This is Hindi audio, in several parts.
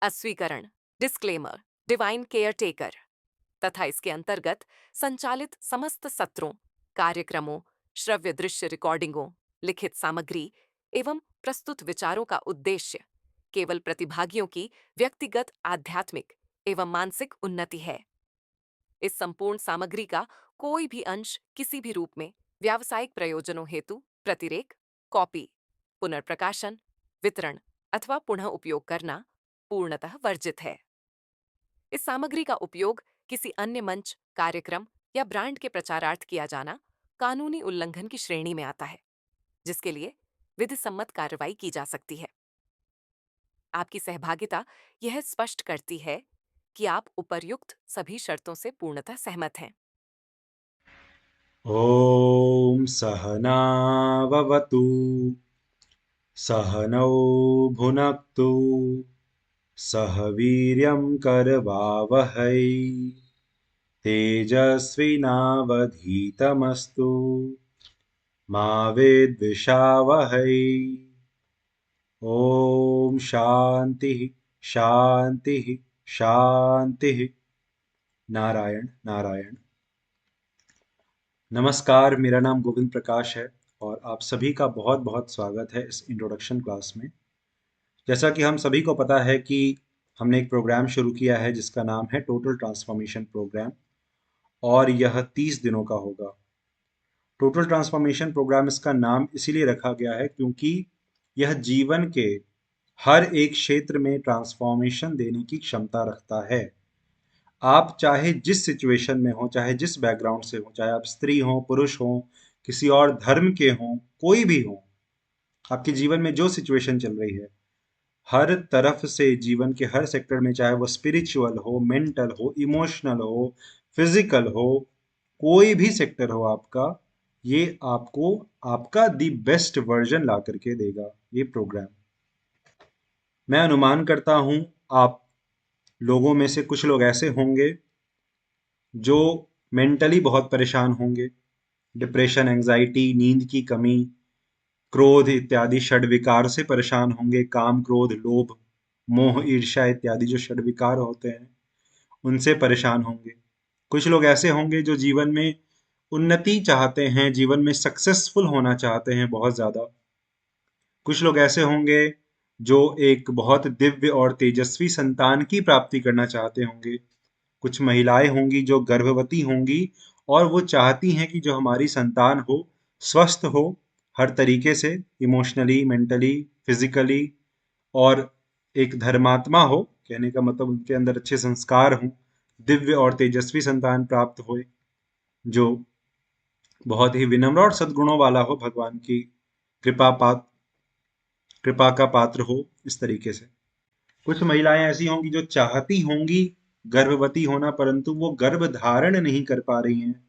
अस्वीकरण, डिस्क्लेमर, डिवाइन केयर टेकर तथा इसके अंतर्गत संचालित समस्त सत्रों, कार्यक्रमों, श्रव्य दृश्य रिकॉर्डिंगों, लिखित सामग्री एवं प्रस्तुत विचारों का उद्देश्य केवल प्रतिभागियों की व्यक्तिगत आध्यात्मिक एवं मानसिक उन्नति है। इस संपूर्ण सामग्री का कोई भी अंश किसी भी रूप में व्यावसायिक प्रयोजनों हेतु प्रतिरेक, कॉपी, पुनर्प्रकाशन, वितरण अथवा पुनः उपयोग करना पूर्णतः वर्जित है। इस सामग्री का उपयोग किसी अन्य मंच, कार्यक्रम या ब्रांड के प्रचारार्थ किया जाना कानूनी उल्लंघन की श्रेणी में आता है, जिसके लिए विधि सम्मत कार्रवाई की जा सकती है। आपकी सहभागिता यह स्पष्ट करती है कि आप उपर्युक्त सभी शर्तों से पूर्णतः सहमत हैं। ॐ सहनाववतु सहनौ भुनक्तु सह वीर्यं करवावहै तेजस्विनावधीतमस्तु मा विद्विषावहै। ॐ शान्तिः शान्तिः शान्तिः। नारायण नारायण। नमस्कार, मेरा नाम गोविंद प्रकाश है और आप सभी का बहुत बहुत स्वागत है इस इंट्रोडक्शन क्लास में। जैसा कि हम सभी को पता है कि हमने एक प्रोग्राम शुरू किया है जिसका नाम है टोटल ट्रांसफॉर्मेशन प्रोग्राम, और यह 30 दिनों का होगा। टोटल ट्रांसफॉर्मेशन प्रोग्राम इसका नाम इसीलिए रखा गया है क्योंकि यह जीवन के हर एक क्षेत्र में ट्रांसफॉर्मेशन देने की क्षमता रखता है। आप चाहे जिस सिचुएशन में हो, चाहे जिस बैकग्राउंड से हो, चाहे आप स्त्री हो, पुरुष हो, किसी और धर्म के हो, कोई भी हो, आपके जीवन में जो सिचुएशन चल रही है, हर तरफ से जीवन के हर सेक्टर में, चाहे वो स्पिरिचुअल हो, मेंटल हो, इमोशनल हो, फिजिकल हो, कोई भी सेक्टर हो आपका, ये आपको आपका दी बेस्ट वर्जन ला करके देगा ये प्रोग्राम। मैं अनुमान करता हूं आप लोगों में से कुछ लोग ऐसे होंगे जो मेंटली बहुत परेशान होंगे, डिप्रेशन, एंजाइटी, नींद की कमी, क्रोध इत्यादि षड विकार से परेशान होंगे। काम, क्रोध, लोभ, मोह, ईर्ष्या इत्यादि जो षड विकार होते हैं उनसे परेशान होंगे। कुछ लोग ऐसे होंगे जो जीवन में उन्नति चाहते हैं, जीवन में सक्सेसफुल होना चाहते हैं बहुत ज्यादा। कुछ लोग ऐसे होंगे जो एक बहुत दिव्य और तेजस्वी संतान की प्राप्ति करना चाहते होंगे। कुछ महिलाएं होंगी जो गर्भवती होंगी और वो चाहती हैं कि जो हमारी संतान हो स्वस्थ हो हर तरीके से, इमोशनली, मेंटली, फिजिकली, और एक धर्मात्मा हो। कहने का मतलब उनके अंदर अच्छे संस्कार हों, दिव्य और तेजस्वी संतान प्राप्त होए जो बहुत ही विनम्र और सद्गुणों वाला हो, भगवान की कृपा का पात्र हो, इस तरीके से। कुछ महिलाएं ऐसी होंगी जो चाहती होंगी गर्भवती होना, परंतु वो गर्भ धारण नहीं कर पा रही हैं,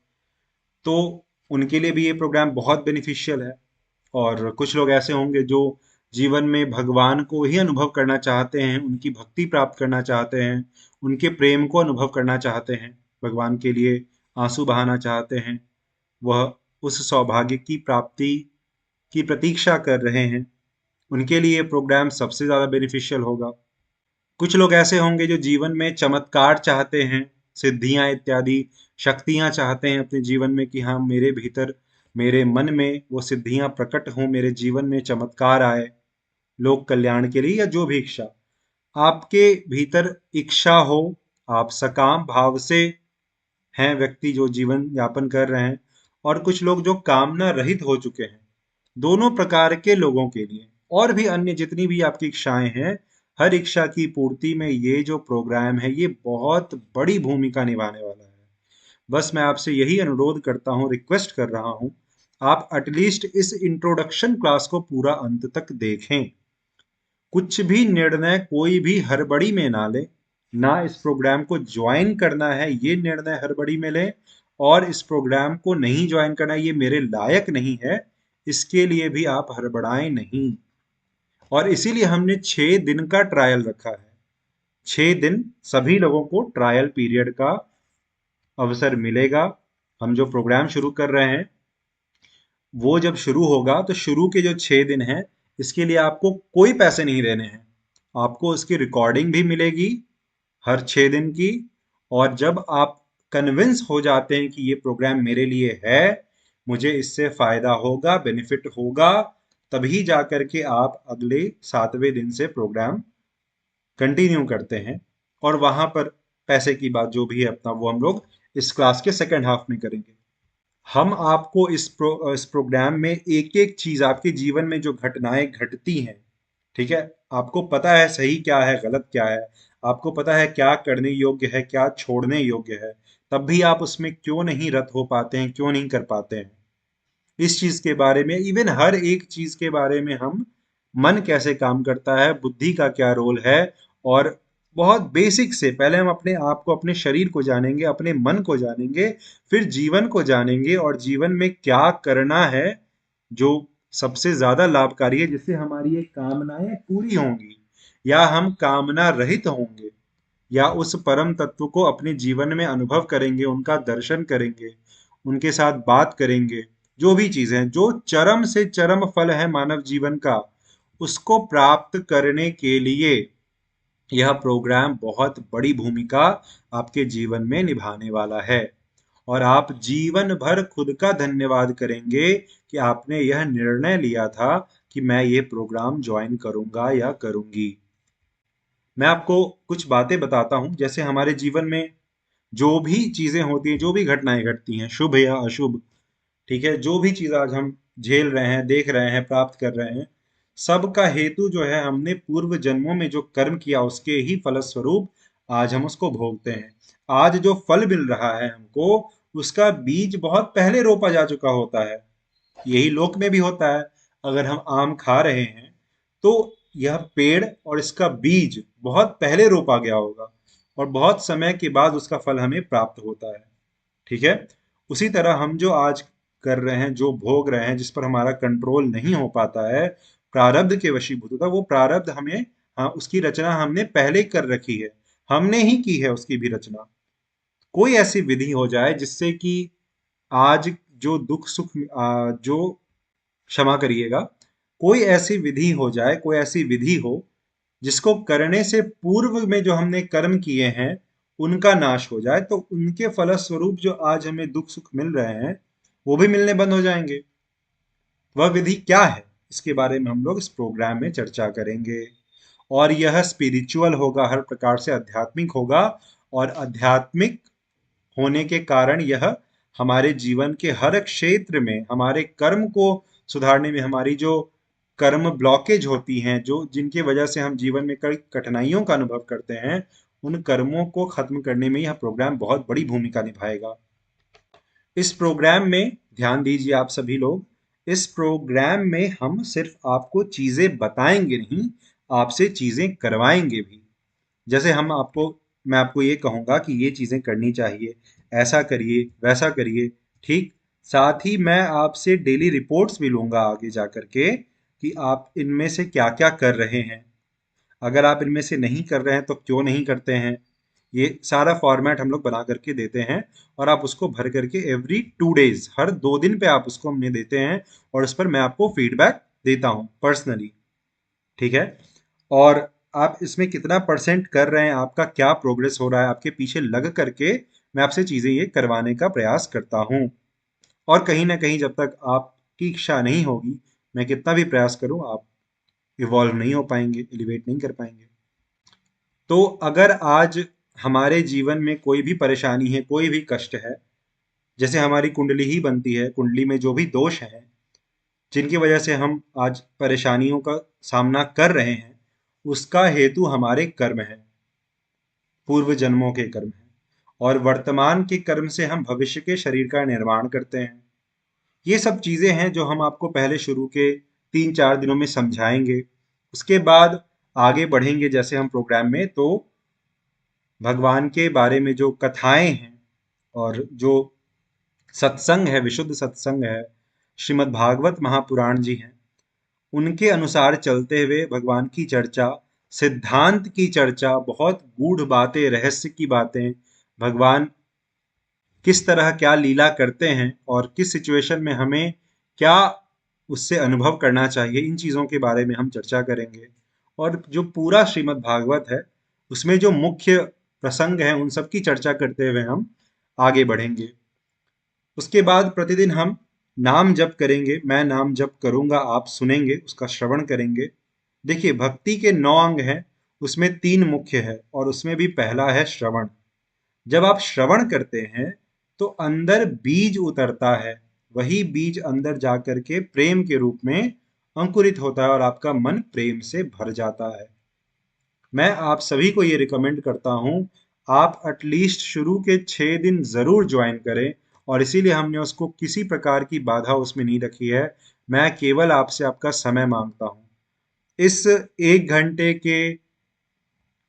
तो उनके लिए भी ये प्रोग्राम बहुत बेनिफिशियल है। और कुछ लोग ऐसे होंगे जो जीवन में भगवान को ही अनुभव करना चाहते हैं, उनकी भक्ति प्राप्त करना चाहते हैं, उनके प्रेम को अनुभव करना चाहते हैं, भगवान के लिए आंसू बहाना चाहते हैं, वह उस सौभाग्य की प्राप्ति की प्रतीक्षा कर रहे हैं, उनके लिए ये प्रोग्राम सबसे ज़्यादा बेनिफिशियल होगा। कुछ लोग ऐसे होंगे जो जीवन में चमत्कार चाहते हैं, सिद्धियां इत्यादि शक्तियां चाहते हैं अपने जीवन में कि हाँ, मेरे भीतर, मेरे मन में वो सिद्धियां प्रकट हों, मेरे जीवन में चमत्कार आए लोक कल्याण के लिए, या जो भी इच्छा आपके भीतर इच्छा हो, आप सकाम भाव से हैं व्यक्ति जो जीवन यापन कर रहे हैं, और कुछ लोग जो कामना रहित हो चुके हैं। दोनों प्रकार के लोगों के लिए और भी अन्य जितनी भी आपकी इच्छाएं हैं, हर इच्छा की पूर्ति में ये जो प्रोग्राम है ये बहुत बड़ी भूमिका निभाने वाला है। बस मैं आपसे यही अनुरोध करता हूँ, रिक्वेस्ट कर रहा हूँ, आप एटलीस्ट इस इंट्रोडक्शन क्लास को पूरा अंत तक देखें। कुछ भी निर्णय कोई भी हड़बड़ी में ना ले, ना इस प्रोग्राम को ज्वाइन करना है ये निर्णय हड़बड़ी में ले, और इस प्रोग्राम को नहीं ज्वाइन करना ये मेरे लायक नहीं है, इसके लिए भी आप हड़बड़ाएं नहीं। और इसीलिए हमने 6 दिन का ट्रायल रखा है। 6 दिन सभी लोगों को ट्रायल पीरियड का अवसर मिलेगा। हम जो प्रोग्राम शुरू कर रहे हैं वो जब शुरू होगा तो शुरू के जो 6 दिन हैं इसके लिए आपको कोई पैसे नहीं देने हैं। आपको उसकी रिकॉर्डिंग भी मिलेगी हर 6 दिन की। और जब आप कन्विंस हो जाते हैं कि ये प्रोग्राम मेरे लिए है, मुझे इससे फायदा होगा, बेनिफिट होगा, तभी जा करके आप अगले 7वें दिन से प्रोग्राम कंटिन्यू करते हैं। और वहां पर पैसे की बात जो भी है अपना, वो हम लोग इस क्लास के सेकंड हाफ में करेंगे। हम आपको इस प्रोग्राम में एक एक चीज आपके जीवन में जो घटनाएं घटती हैं, ठीक है, आपको पता है सही क्या है गलत क्या है, आपको पता है क्या करने योग्य है क्या छोड़ने योग्य है, तब भी आप उसमें क्यों नहीं रत हो पाते हैं, क्यों नहीं कर पाते हैं, इस चीज के बारे में, इवन हर एक चीज के बारे में, हम मन कैसे काम करता है, बुद्धि का क्या रोल है, और बहुत बेसिक से पहले हम अपने आप को, अपने शरीर को जानेंगे, अपने मन को जानेंगे, फिर जीवन को जानेंगे और जीवन में क्या करना है जो सबसे ज्यादा लाभकारी है, जिससे हमारी ये कामनाएं पूरी होंगी, या हम कामना रहित होंगे, या उस परम तत्व को अपने जीवन में अनुभव करेंगे, उनका दर्शन करेंगे, उनके साथ बात करेंगे। जो भी चीजें, जो चरम से चरम फल है मानव जीवन का, उसको प्राप्त करने के लिए यह प्रोग्राम बहुत बड़ी भूमिका आपके जीवन में निभाने वाला है। और आप जीवन भर खुद का धन्यवाद करेंगे कि आपने यह निर्णय लिया था कि मैं ये प्रोग्राम ज्वाइन करूंगा या करूंगी। मैं आपको कुछ बातें बताता हूं, जैसे हमारे जीवन में जो भी चीजें होती हैं, जो भी घटनाएं घटती हैं, शुभ या अशुभ, ठीक है, जो भी चीज आज हम झेल रहे हैं, देख रहे हैं, प्राप्त कर रहे हैं, सबका हेतु जो है, हमने पूर्व जन्मों में जो कर्म किया उसके ही फलस्वरूप आज हम उसको भोगते हैं। आज जो फल मिल रहा है हमको, उसका बीज बहुत पहले रोपा जा चुका होता है। यही लोक में भी होता है। अगर हम आम खा रहे हैं तो यह पेड़ और इसका बीज बहुत पहले रोपा गया होगा, और बहुत समय के बाद उसका फल हमें प्राप्त होता है। ठीक है। उसी तरह हम जो आज कर रहे हैं, जो भोग रहे हैं, जिस पर हमारा कंट्रोल नहीं हो पाता है, प्रारब्ध के वशीभूत होता है, वो प्रारब्ध हमें, हाँ, उसकी रचना हमने पहले कर रखी है, हमने ही की है उसकी भी रचना। कोई ऐसी विधि हो जाए जिससे कि आज जो दुख सुख, जो, क्षमा करिएगा, कोई ऐसी विधि हो जाए, कोई ऐसी विधि हो जिसको करने से पूर्व में जो हमने कर्म किए हैं उनका नाश हो जाए, तो उनके फलस्वरूप जो आज हमें दुख सुख मिल रहे हैं वो भी मिलने बंद हो जाएंगे। वह विधि क्या है, इसके बारे में हम लोग इस प्रोग्राम में चर्चा करेंगे। और यह स्पिरिचुअल होगा, हर प्रकार से आध्यात्मिक होगा। और आध्यात्मिक होने के कारण यह हमारे जीवन के हर क्षेत्र में हमारे कर्म को सुधारने में, हमारी जो कर्म ब्लॉकेज होती हैं, जो जिनकी वजह से हम जीवन में कई कठिनाइयों का अनुभव करते हैं, उन कर्मों को खत्म करने में यह प्रोग्राम बहुत बड़ी भूमिका निभाएगा। इस प्रोग्राम में ध्यान दीजिए आप सभी लोग, इस प्रोग्राम में हम सिर्फ आपको चीजें बताएंगे नहीं, आपसे चीजें करवाएंगे भी। जैसे मैं आपको ये कहूंगा कि ये चीजें करनी चाहिए, ऐसा करिए, वैसा करिए, ठीक। साथ ही मैं आपसे डेली रिपोर्ट्स भी लूंगा आगे जा करके कि आप इनमें से क्या क्या कर रहे हैं। अगर आप इनमें से नहीं कर रहे हैं तो क्यों नहीं करते हैं, ये सारा फॉर्मेट हम लोग बना करके देते हैं। और आप उसको भर करके एवरी 2 डेज, हर 2 दिन पे आप उसको हमें देते हैं, और उस पर मैं आपको फीडबैक देता हूँ पर्सनली। ठीक है। और आप इसमें कितना परसेंट कर रहे हैं, आपका क्या प्रोग्रेस हो रहा है, आपके पीछे लग करके मैं आपसे चीजें ये करवाने का प्रयास करता हूँ। और कहीं ना कहीं जब तक आपकी इच्छा नहीं होगी, मैं कितना भी प्रयास करूं, आप इवॉल्व नहीं हो पाएंगे, एलिवेट नहीं कर पाएंगे। तो अगर आज हमारे जीवन में कोई भी परेशानी है, कोई भी कष्ट है, जैसे हमारी कुंडली ही बनती है, कुंडली में जो भी दोष हैं जिनकी वजह से हम आज परेशानियों का सामना कर रहे हैं, उसका हेतु हमारे कर्म है, पूर्व जन्मों के कर्म है। और वर्तमान के कर्म से हम भविष्य के शरीर का निर्माण करते हैं। ये सब चीजें हैं जो हम आपको पहले शुरू के 3-4 दिनों में समझाएंगे। उसके बाद आगे बढ़ेंगे जैसे हम प्रोग्राम में, तो भगवान के बारे में जो कथाएं हैं और जो सत्संग है, विशुद्ध सत्संग है, श्रीमद् भागवत महापुराण जी हैं, उनके अनुसार चलते हुए भगवान की चर्चा, सिद्धांत की चर्चा, बहुत गूढ़ बातें, रहस्य की बातें, भगवान किस तरह क्या लीला करते हैं और किस सिचुएशन में हमें क्या उससे अनुभव करना चाहिए, इन चीज़ों के बारे में हम चर्चा करेंगे। और जो पूरा श्रीमद् भागवत है उसमें जो मुख्य प्रसंग हैं उन सब की चर्चा करते हुए हम आगे बढ़ेंगे। उसके बाद प्रतिदिन हम नाम जप करेंगे, मैं नाम जप करूंगा, आप सुनेंगे, उसका श्रवण करेंगे। देखिए, भक्ति के 9 अंग हैं, उसमें 3 मुख्य है और उसमें भी पहला है श्रवण। जब आप श्रवण करते हैं तो अंदर बीज उतरता है, वही बीज अंदर जाकर के प्रेम के रूप में अंकुरित होता है और आपका मन प्रेम से भर जाता है। मैं आप सभी को ये रिकमेंड करता हूँ, आप एटलीस्ट शुरू के 6 दिन जरूर ज्वाइन करें, और इसीलिए हमने उसको किसी प्रकार की बाधा उसमें नहीं रखी है। मैं केवल आपसे आपका समय मांगता हूँ। इस 1 घंटे के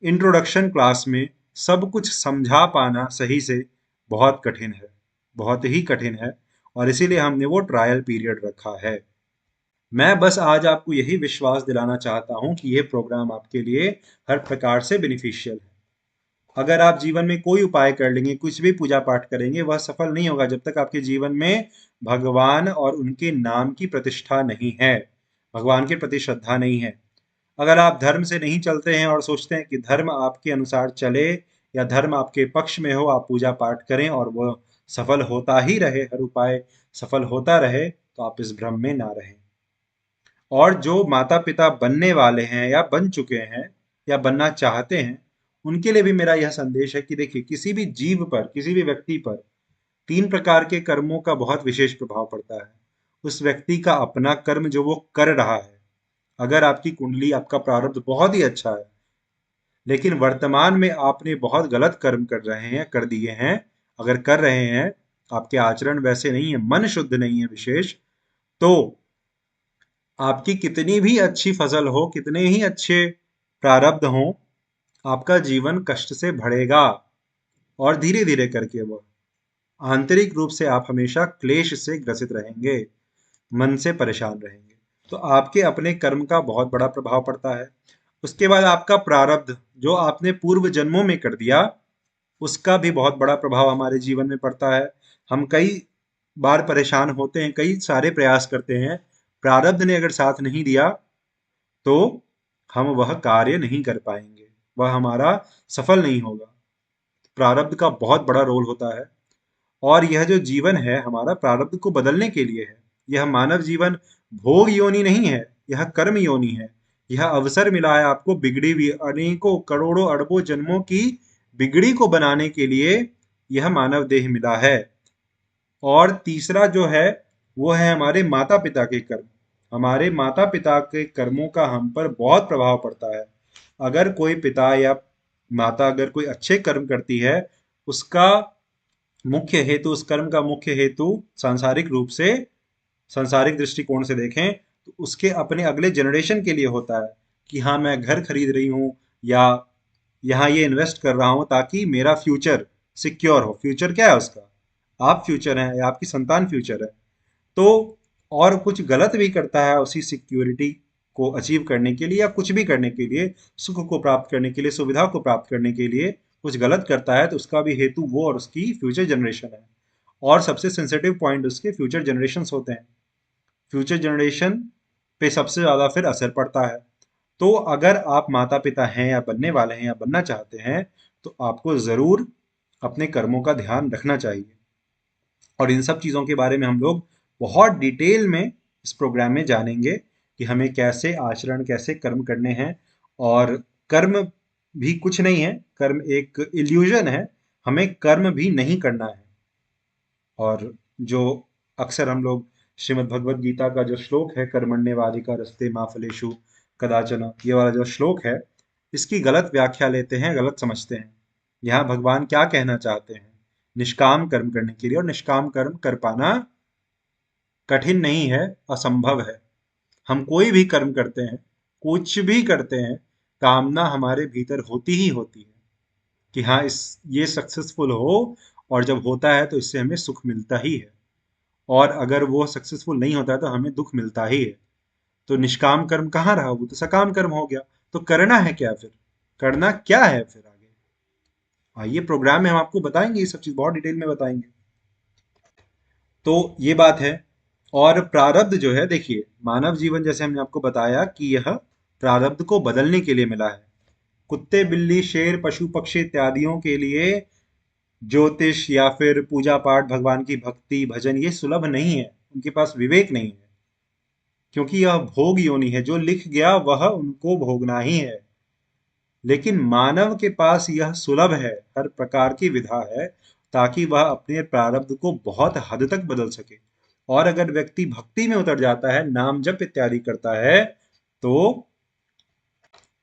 इंट्रोडक्शन क्लास में सब कुछ समझा पाना सही से बहुत कठिन है, बहुत ही कठिन है, और इसीलिए हमने वो ट्रायल पीरियड रखा है। मैं बस आज आपको यही विश्वास दिलाना चाहता हूं कि ये प्रोग्राम आपके लिए हर प्रकार से बेनिफिशियल है। अगर आप जीवन में कोई उपाय कर लेंगे, कुछ भी पूजा पाठ करेंगे, वह सफल नहीं होगा जब तक आपके जीवन में भगवान और उनके नाम की प्रतिष्ठा नहीं है, भगवान के प्रति श्रद्धा नहीं है। अगर आप धर्म से नहीं चलते हैं और सोचते हैं कि धर्म आपके अनुसार चले या धर्म आपके पक्ष में हो, आप पूजा पाठ करें और वह सफल होता ही रहे, हर उपाय सफल होता रहे, तो आप इस भ्रम में ना रहें। और जो माता पिता बनने वाले हैं या बन चुके हैं या बनना चाहते हैं, उनके लिए भी मेरा यह संदेश है कि देखिए, किसी भी जीव पर, किसी भी व्यक्ति पर 3 प्रकार के कर्मों का बहुत विशेष प्रभाव पड़ता है। उस व्यक्ति का अपना कर्म जो वो कर रहा है, अगर आपकी कुंडली, आपका प्रारब्ध बहुत ही अच्छा है, लेकिन वर्तमान में आपने बहुत गलत कर्म कर रहे हैं, कर दिए हैं, अगर कर रहे हैं, आपके आचरण वैसे नहीं है, मन शुद्ध नहीं है विशेष, तो आपकी कितनी भी अच्छी फसल हो, कितने ही अच्छे प्रारब्ध हो, आपका जीवन कष्ट से भरेगा, और धीरे धीरे करके वह आंतरिक रूप से आप हमेशा क्लेश से ग्रसित रहेंगे, मन से परेशान रहेंगे। तो आपके अपने कर्म का बहुत बड़ा प्रभाव पड़ता है। उसके बाद आपका प्रारब्ध जो आपने पूर्व जन्मों में कर दिया, उसका भी बहुत बड़ा प्रभाव हमारे जीवन में पड़ता है। हम कई बार परेशान होते हैं, कई सारे प्रयास करते हैं, प्रारब्ध ने अगर साथ नहीं दिया तो हम वह कार्य नहीं कर पाएंगे, वह हमारा सफल नहीं होगा। प्रारब्ध का बहुत बड़ा रोल होता है, और यह जो जीवन है हमारा प्रारब्ध को बदलने के लिए है। यह मानव जीवन भोग योनि नहीं है, यह कर्म योनि है। यह अवसर मिला है आपको बिगड़ी हुई अनेकों करोड़ों अरबों जन्मों की बिगड़ी को बनाने के लिए, यह मानव देह मिला है। और तीसरा जो है वो है हमारे माता पिता के कर्म। हमारे माता पिता के कर्मों का हम पर बहुत प्रभाव पड़ता है। अगर कोई पिता या माता अगर कोई अच्छे कर्म करती है, उसका मुख्य हेतु, उस कर्म का मुख्य हेतु सांसारिक रूप से, सांसारिक दृष्टिकोण से देखें तो उसके अपने अगले जनरेशन के लिए होता है कि हाँ, मैं घर खरीद रही हूँ या यहाँ ये इन्वेस्ट कर रहा हूँ ताकि मेरा फ्यूचर सिक्योर हो। फ्यूचर क्या है उसका? आप फ्यूचर हैं या आपकी संतान फ्यूचर है। तो और कुछ गलत भी करता है उसी सिक्योरिटी को अचीव करने के लिए या कुछ भी करने के लिए, सुख को प्राप्त करने के लिए, सुविधा को प्राप्त करने के लिए कुछ गलत करता है, तो उसका भी हेतु वो और उसकी फ्यूचर जनरेशन है। और सबसे सेंसिटिव पॉइंट उसके फ्यूचर जनरेशन्स होते हैं। फ्यूचर जनरेशन पे सबसे ज़्यादा फिर असर पड़ता है। तो अगर आप माता पिता हैं या बनने वाले हैं या बनना चाहते हैं, तो आपको ज़रूर अपने कर्मों का ध्यान रखना चाहिए। और इन सब चीज़ों के बारे में हम लोग बहुत डिटेल में इस प्रोग्राम में जानेंगे कि हमें कैसे आचरण, कैसे कर्म करने हैं। और कर्म भी कुछ नहीं है, कर्म एक इल्यूजन है, हमें कर्म भी नहीं करना है। और जो अक्सर हम लोग श्रीमद् भगवत गीता का जो श्लोक है, कर्मण्येवाधिकार रस्ते मा फलेषु कदाचन, ये वाला जो श्लोक है, इसकी गलत व्याख्या लेते हैं, गलत समझते हैं। यहाँ भगवान क्या कहना चाहते हैं? निष्काम कर्म करने के लिए, और निष्काम कर्म कर पाना कठिन नहीं है, असंभव है। हम कोई भी कर्म करते हैं, कुछ भी करते हैं, कामना हमारे भीतर होती ही होती है कि हाँ, इस ये सक्सेसफुल हो, और जब होता है तो इससे हमें सुख मिलता ही है, और अगर वो सक्सेसफुल नहीं होता है तो हमें दुख मिलता ही है। तो निष्काम कर्म कहाँ रहा? वो तो सकाम कर्म हो गया। तो करना है क्या फिर? करना क्या है फिर आगे? आइए, प्रोग्राम में हम आपको बताएंगे, ये सब चीज बहुत डिटेल में बताएंगे। तो ये बात है। और प्रारब्ध जो है, देखिए, मानव जीवन जैसे हमने आपको बताया कि यह प्रारब्ध को बदलने के लिए मिला है। कुत्ते, बिल्ली, शेर, पशु पक्षी इत्यादियों के लिए ज्योतिष या फिर पूजा पाठ, भगवान की भक्ति, भजन ये सुलभ नहीं है, उनके पास विवेक नहीं है, क्योंकि यह भोग योनि है, जो लिख गया वह उनको भोगना ही है। लेकिन मानव के पास यह सुलभ है, हर प्रकार की विधा है, ताकि वह अपने प्रारब्ध को बहुत हद तक बदल सके। और अगर व्यक्ति भक्ति में उतर जाता है, नाम जप इत्यादि करता है, तो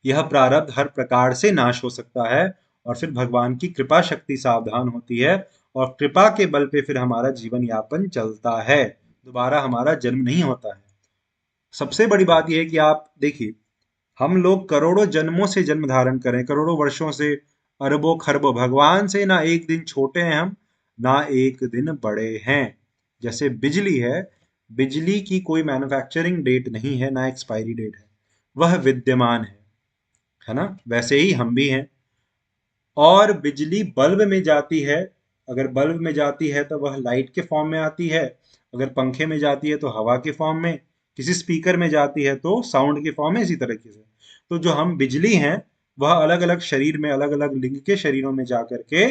यह प्रारब्ध हर प्रकार से नाश हो सकता है, और फिर भगवान की कृपा शक्ति सावधान होती है, और कृपा के बल पे फिर हमारा जीवन यापन चलता है, दोबारा हमारा जन्म नहीं होता है। सबसे बड़ी बात यह है कि आप देखिए, हम लोग करोड़ों जन्मों से जन्म धारण करें, करोड़ों वर्षों से, अरबों खरबों, भगवान से ना एक दिन छोटे हैं हम, ना एक दिन बड़े हैं। जैसे बिजली है, बिजली की कोई मैन्युफैक्चरिंग डेट नहीं है, ना एक्सपायरी डेट है, वह विद्यमान है ना। वैसे ही हम भी हैं। और बिजली बल्ब में जाती है, अगर बल्ब में जाती है तो वह लाइट के फॉर्म में आती है, अगर पंखे में जाती है तो हवा के फॉर्म में, किसी स्पीकर में जाती है तो साउंड के फॉर्म में, इसी तरीके से। तो जो हम बिजली हैं, वह अलग अलग शरीर में, अलग अलग लिंग के शरीरों में जा करके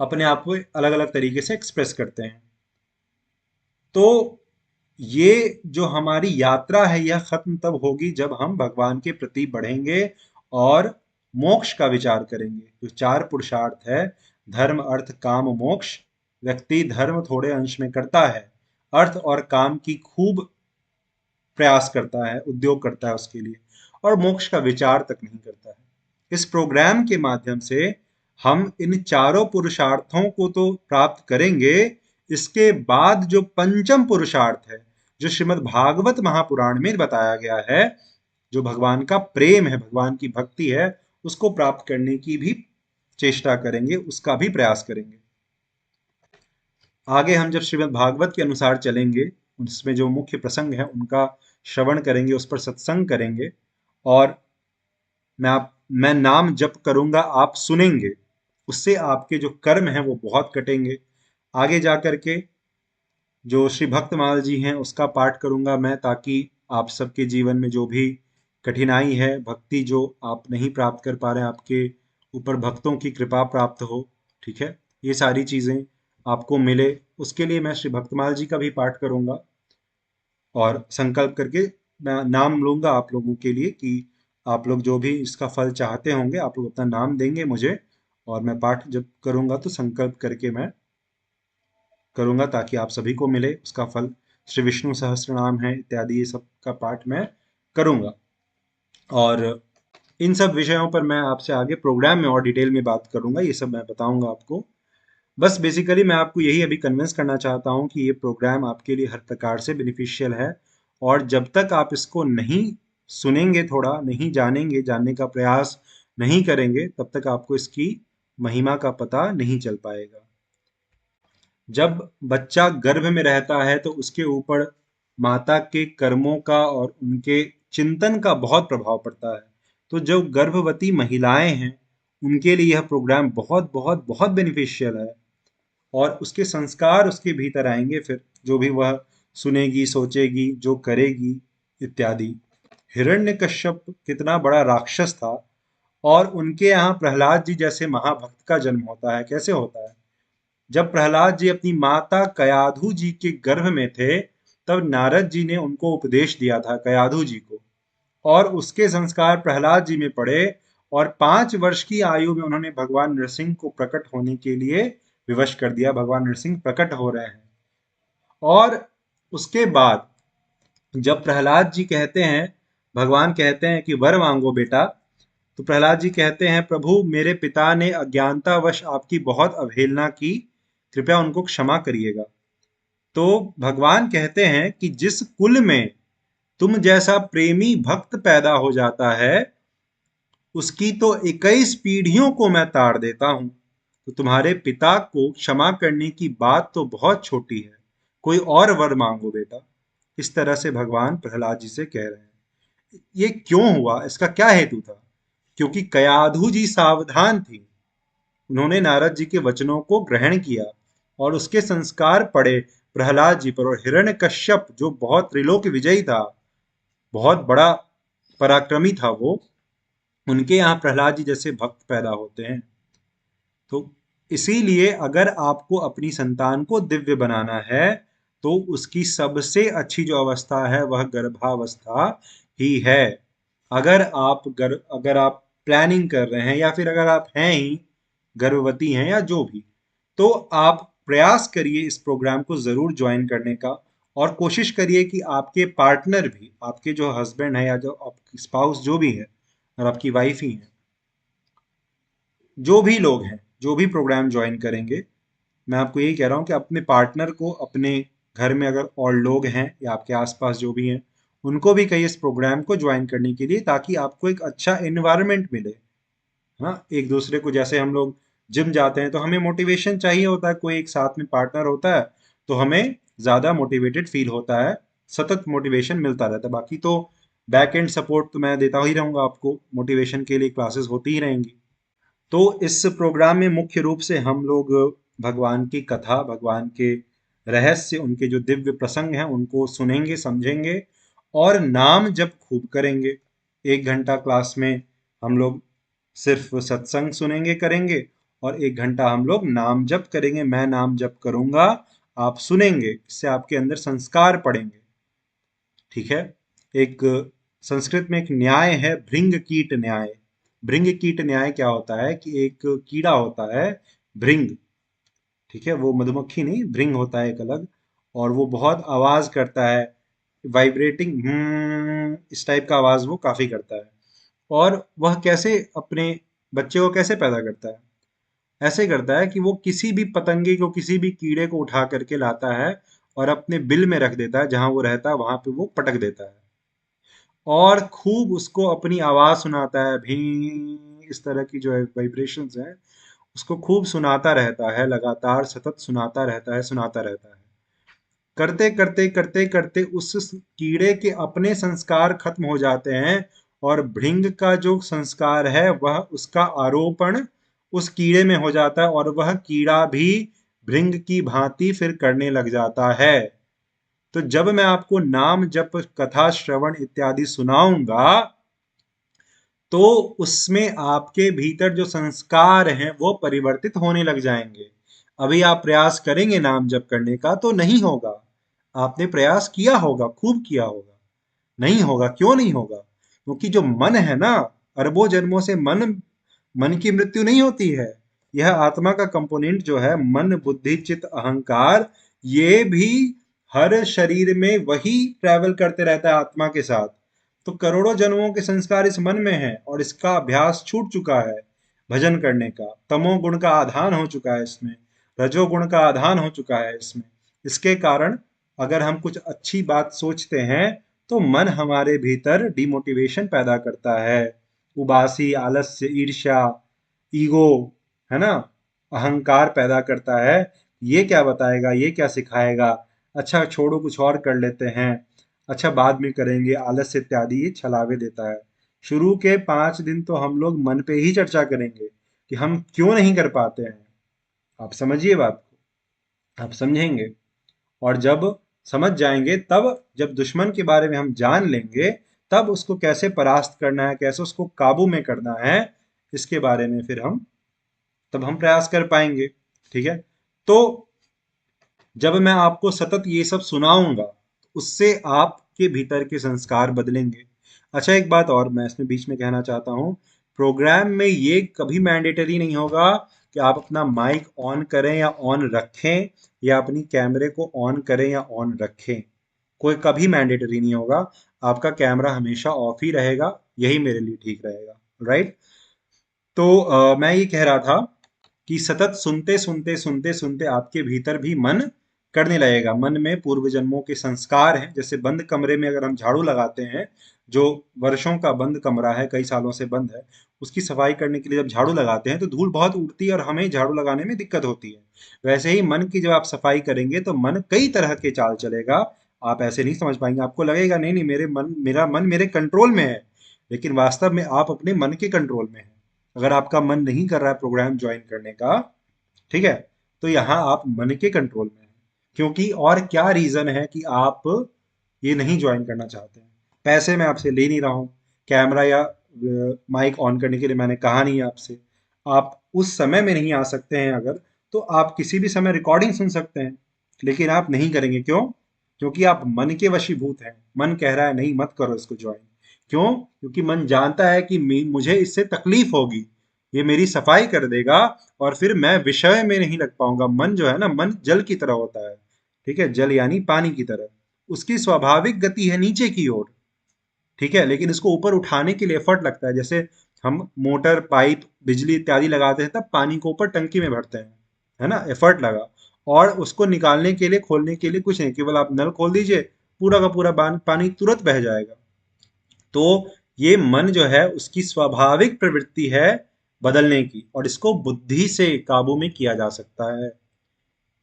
अपने आप को अलग अलग तरीके से एक्सप्रेस करते हैं। तो ये जो हमारी यात्रा है, यह खत्म तब होगी जब हम भगवान के प्रति बढ़ेंगे और मोक्ष का विचार करेंगे। जो चार पुरुषार्थ है, धर्म अर्थ काम मोक्ष, व्यक्ति धर्म थोड़े अंश में करता है, अर्थ और काम की खूब प्रयास करता है, उद्योग करता है उसके लिए, और मोक्ष का विचार तक नहीं करता है। इस प्रोग्राम के माध्यम से हम इन चारों पुरुषार्थों को तो प्राप्त करेंगे, इसके बाद जो पंचम पुरुषार्थ है, जो श्रीमद् भागवत महापुराण में बताया गया है, जो भगवान का प्रेम है, भगवान की भक्ति है, उसको प्राप्त करने की भी चेष्टा करेंगे, उसका भी प्रयास करेंगे। आगे हम जब श्रीमद् भागवत के अनुसार चलेंगे, उसमें जो मुख्य प्रसंग है उनका श्रवण करेंगे, उस पर सत्संग करेंगे, और मैं नाम जप करूंगा, आप सुनेंगे, उससे आपके जो कर्म हैं वो बहुत कटेंगे। आगे जा करके जो श्री भक्तमाल जी हैं उसका पाठ करूंगा मैं, ताकि आप सबके जीवन में जो भी कठिनाई है, भक्ति जो आप नहीं प्राप्त कर पा रहे हैं, आपके ऊपर भक्तों की कृपा प्राप्त हो, ठीक है, ये सारी चीजें आपको मिले, उसके लिए मैं श्री भक्तमाल जी का भी पाठ करूंगा, और संकल्प करके मैं नाम लूंगा आप लोगों के लिए कि आप लोग जो भी इसका फल चाहते होंगे, आप लोग अपना नाम देंगे मुझे, और मैं पाठ जब करूंगा तो संकल्प करके मैं करूंगा, ताकि आप सभी को मिले उसका फल। श्री विष्णु सहस्त्र नाम है इत्यादि, ये सब का पाठ मैं करूंगा, और इन सब विषयों पर मैं आपसे आगे प्रोग्राम में और डिटेल में बात करूंगा, ये सब मैं बताऊंगा आपको। बस बेसिकली मैं आपको यही अभी कन्विंस करना चाहता हूँ कि ये प्रोग्राम आपके लिए हर प्रकार से बेनिफिशियल है, और जब तक आप इसको नहीं सुनेंगे, थोड़ा नहीं जानेंगे, जानने का प्रयास नहीं करेंगे, तब तक आपको इसकी महिमा का पता नहीं चल पाएगा। जब बच्चा गर्भ में रहता है तो उसके ऊपर माता के कर्मों का और उनके चिंतन का बहुत प्रभाव पड़ता है। तो जो गर्भवती महिलाएं हैं, उनके लिए यह प्रोग्राम बहुत बहुत बहुत बेनिफिशियल है, और उसके संस्कार उसके भीतर आएंगे, फिर जो भी वह सुनेगी, सोचेगी, जो करेगी इत्यादि। हिरण्यकश्यप कितना बड़ा राक्षस था, और उनके यहाँ प्रहलाद जी जैसे महाभक्त का जन्म होता है। कैसे होता है? जब प्रहलाद जी अपनी माता कयाधु जी के गर्भ में थे, तब नारद जी ने उनको उपदेश दिया था, कयाधु जी को, और उसके संस्कार प्रहलाद जी में पड़े, और 5 वर्ष की आयु में उन्होंने भगवान नृसिंह को प्रकट होने के लिए विवश कर दिया। भगवान नृसिंह प्रकट हो रहे हैं, और उसके बाद जब प्रहलाद जी कहते हैं, भगवान कहते हैं कि वर मांगो बेटा, तो प्रहलाद जी कहते हैं, प्रभु मेरे पिता ने अज्ञानतावश आपकी बहुत अवहेलना की, कृपया उनको क्षमा करिएगा। तो भगवान कहते हैं कि जिस कुल में तुम जैसा प्रेमी भक्त पैदा हो जाता है, उसकी तो 21 पीढ़ियों को मैं ताड़ देता हूं। तो तुम्हारे पिता को क्षमा करने की बात तो बहुत छोटी है, कोई और वर मांगो बेटा। इस तरह से भगवान प्रहलाद जी से कह रहे हैं। ये क्यों हुआ, इसका क्या हेतु था? क्योंकि कयाधु जी सावधान थी, उन्होंने नारद जी के वचनों को ग्रहण किया, और उसके संस्कार पड़े प्रहलाद जी पर। और हिरण्यकश्यप जो बहुत त्रिलोक विजयी था, बहुत बड़ा पराक्रमी था वो, उनके यहाँ प्रहलाद जी जैसे भक्त पैदा होते हैं। तो इसीलिए अगर आपको अपनी संतान को दिव्य बनाना है तो उसकी सबसे अच्छी जो अवस्था है वह गर्भावस्था ही है। अगर आप प्लानिंग कर रहे हैं या फिर अगर आप हैं ही गर्भवती हैं या जो भी, तो आप प्रयास करिए इस प्रोग्राम को जरूर ज्वाइन करने का। और कोशिश करिए कि आपके पार्टनर भी, आपके जो हस्बैंड है या जो आपकी स्पाउस जो भी है और आपकी वाइफ ही है, जो भी लोग हैं जो भी प्रोग्राम ज्वाइन करेंगे, मैं आपको यही कह रहा हूँ कि अपने पार्टनर को, अपने घर में अगर और लोग हैं या आपके आसपास जो भी हैं, उनको भी कहिए इस प्रोग्राम को ज्वाइन करने के लिए, ताकि आपको एक अच्छा एनवायरनमेंट मिले। हाँ, एक दूसरे को, जैसे हम लोग जिम जाते हैं तो हमें मोटिवेशन चाहिए होता है, कोई एक साथ में पार्टनर होता है तो हमें ज़्यादा मोटिवेटेड फील होता है, सतत मोटिवेशन मिलता रहता है। बाकी तो बैक एंड सपोर्ट तो मैं देता ही रहूँगा आपको, मोटिवेशन के लिए क्लासेस होती ही रहेंगी। तो इस प्रोग्राम में मुख्य रूप से हम लोग भगवान की कथा, भगवान के रहस्य, उनके जो दिव्य प्रसंग हैं उनको सुनेंगे, समझेंगे और नाम जप खूब करेंगे। 1 घंटा क्लास में हम लोग सिर्फ सत्संग सुनेंगे, करेंगे, और 1 घंटा हम लोग नाम जप करेंगे। मैं नाम जप करूंगा, आप सुनेंगे, इससे आपके अंदर संस्कार पड़ेंगे। ठीक है। एक संस्कृत में एक न्याय है, भृंग कीट न्याय। भृंग कीट न्याय क्या होता है कि एक कीड़ा होता है, भृंग, ठीक है, वो मधुमक्खी नहीं, भृंग होता है एक अलग, और वो बहुत आवाज करता है, वाइब्रेटिंग इस टाइप का आवाज वो काफी करता है। और वह कैसे अपने बच्चे को कैसे पैदा करता है? ऐसे करता है कि वो किसी भी पतंगे को, किसी भी कीड़े को उठा करके लाता है और अपने बिल में रख देता है, जहां वो रहता है वहां पे वो पटक देता है और खूब उसको अपनी आवाज सुनाता है, भी इस तरह की जो है वाइब्रेशंस हैं, उसको खूब सुनाता रहता है, लगातार सतत सुनाता रहता है, सुनाता रहता है। करते करते करते करते उस कीड़े के अपने संस्कार खत्म हो जाते हैं और भृंग का जो संस्कार है वह, उसका आरोपण उस कीड़े में हो जाता है और वह कीड़ा भी भृंग की भांति फिर करने लग जाता है। तो जब मैं आपको नाम जप, कथा श्रवण इत्यादि सुनाऊंगा, तो उसमें आपके भीतर जो संस्कार हैं वो परिवर्तित होने लग जाएंगे। अभी आप प्रयास करेंगे नाम जप करने का तो नहीं होगा। आपने प्रयास किया होगा, खूब किया होगा, नहीं होगा। क्यों नहीं होगा? क्योंकि जो मन है ना, अरबों जन्मों से मन, मन की मृत्यु नहीं होती है। यह आत्मा का कंपोनेंट जो है, मन बुद्धि चित्त अहंकार, ये भी हर शरीर में वही ट्रैवल करते रहता है आत्मा के साथ। तो करोड़ों जन्मों के संस्कार इस मन में है और इसका अभ्यास छूट चुका है भजन करने का। तमोगुण का आधान हो चुका है इसमें, रजोगुण का आधान हो चुका है इसमें। इसके कारण अगर हम कुछ अच्छी बात सोचते हैं तो मन हमारे भीतर डिमोटिवेशन पैदा करता है, उबासी, आलस्य, ईर्ष्या, ईगो, है ना, अहंकार पैदा करता है। ये क्या बताएगा, ये क्या सिखाएगा, अच्छा छोड़ो कुछ और कर लेते हैं, अच्छा बाद में करेंगे, आलस्य इत्यादि ये छलावे देता है। शुरू के 5 दिन तो हम लोग मन पे ही चर्चा करेंगे कि हम क्यों नहीं कर पाते हैं। आप समझिए बात को, आप समझेंगे, और जब समझ जाएंगे, तब जब दुश्मन के बारे में हम जान लेंगे, तब उसको कैसे परास्त करना है, कैसे उसको काबू में करना है, इसके बारे में फिर हम, तब हम प्रयास कर पाएंगे। ठीक है। तो जब मैं आपको सतत ये सब सुनाऊंगा, उससे आपके भीतर के संस्कार बदलेंगे। अच्छा, एक बात और मैं इसमें बीच में कहना चाहता हूँ, प्रोग्राम में ये कभी मैंडेटरी नहीं होगा कि आप अपना माइक ऑन करें या ऑन रखें, या अपनी कैमरे को ऑन करें या ऑन रखें। कोई कभी मैंडेटरी नहीं होगा। आपका कैमरा हमेशा ऑफ ही रहेगा, यही मेरे लिए ठीक रहेगा। राइट। तो मैं ये कह रहा था कि सतत सुनते सुनते सुनते सुनते आपके भीतर भी मन करने लगेगा। मन में पूर्व जन्मों के संस्कार हैं। जैसे बंद कमरे में अगर हम झाड़ू लगाते हैं, जो वर्षों का बंद कमरा है, कई सालों से बंद है, उसकी सफाई करने के लिए जब झाड़ू लगाते हैं तो धूल बहुत उड़ती है और हमें झाड़ू लगाने में दिक्कत होती है। वैसे ही मन की जब आप सफाई करेंगे तो मन कई तरह के चाल चलेगा। आप ऐसे नहीं समझ पाएंगे, आपको लगेगा नहीं नहीं, मेरा मन मेरे कंट्रोल में है, लेकिन वास्तव में आप अपने मन के कंट्रोल में हैं। अगर आपका मन नहीं कर रहा है प्रोग्राम ज्वाइन करने का, ठीक है, तो यहाँ आप मन के कंट्रोल में हैं। क्योंकि और क्या रीजन है कि आप ये नहीं ज्वाइन करना चाहते हैं? पैसे मैं आपसे ले नहीं रहा हूँ, कैमरा या माइक ऑन करने के लिए मैंने कहा नहीं आपसे। आप उस समय में नहीं आ सकते हैं अगर, तो आप किसी भी समय रिकॉर्डिंग सुन सकते हैं, लेकिन आप नहीं करेंगे। क्यों? क्योंकि आप मन के वशीभूत हैं। मन कह रहा है नहीं, मत करो इसको ज्वाइन। क्यों? क्योंकि मन जानता है कि मुझे इससे तकलीफ होगी, ये मेरी सफाई कर देगा और फिर मैं विषय में नहीं लग पाऊंगा। मन जो है ना, मन जल की तरह होता है, ठीक है, जल यानी पानी की तरह। उसकी स्वाभाविक गति है नीचे की ओर, ठीक है, लेकिन इसको ऊपर उठाने के लिए एफर्ट लगता है। जैसे हम मोटर, पाइप, बिजली इत्यादि लगाते हैं तब पानी को ऊपर टंकी में भरते हैं, है ना, एफर्ट लगा। और उसको निकालने के लिए, खोलने के लिए कुछ नहीं, केवल आप नल खोल दीजिए, पूरा का पूरा पानी तुरंत बह जाएगा। तो ये मन जो है, उसकी स्वाभाविक प्रवृत्ति है बदलने की, और इसको बुद्धि से काबू में किया जा सकता है।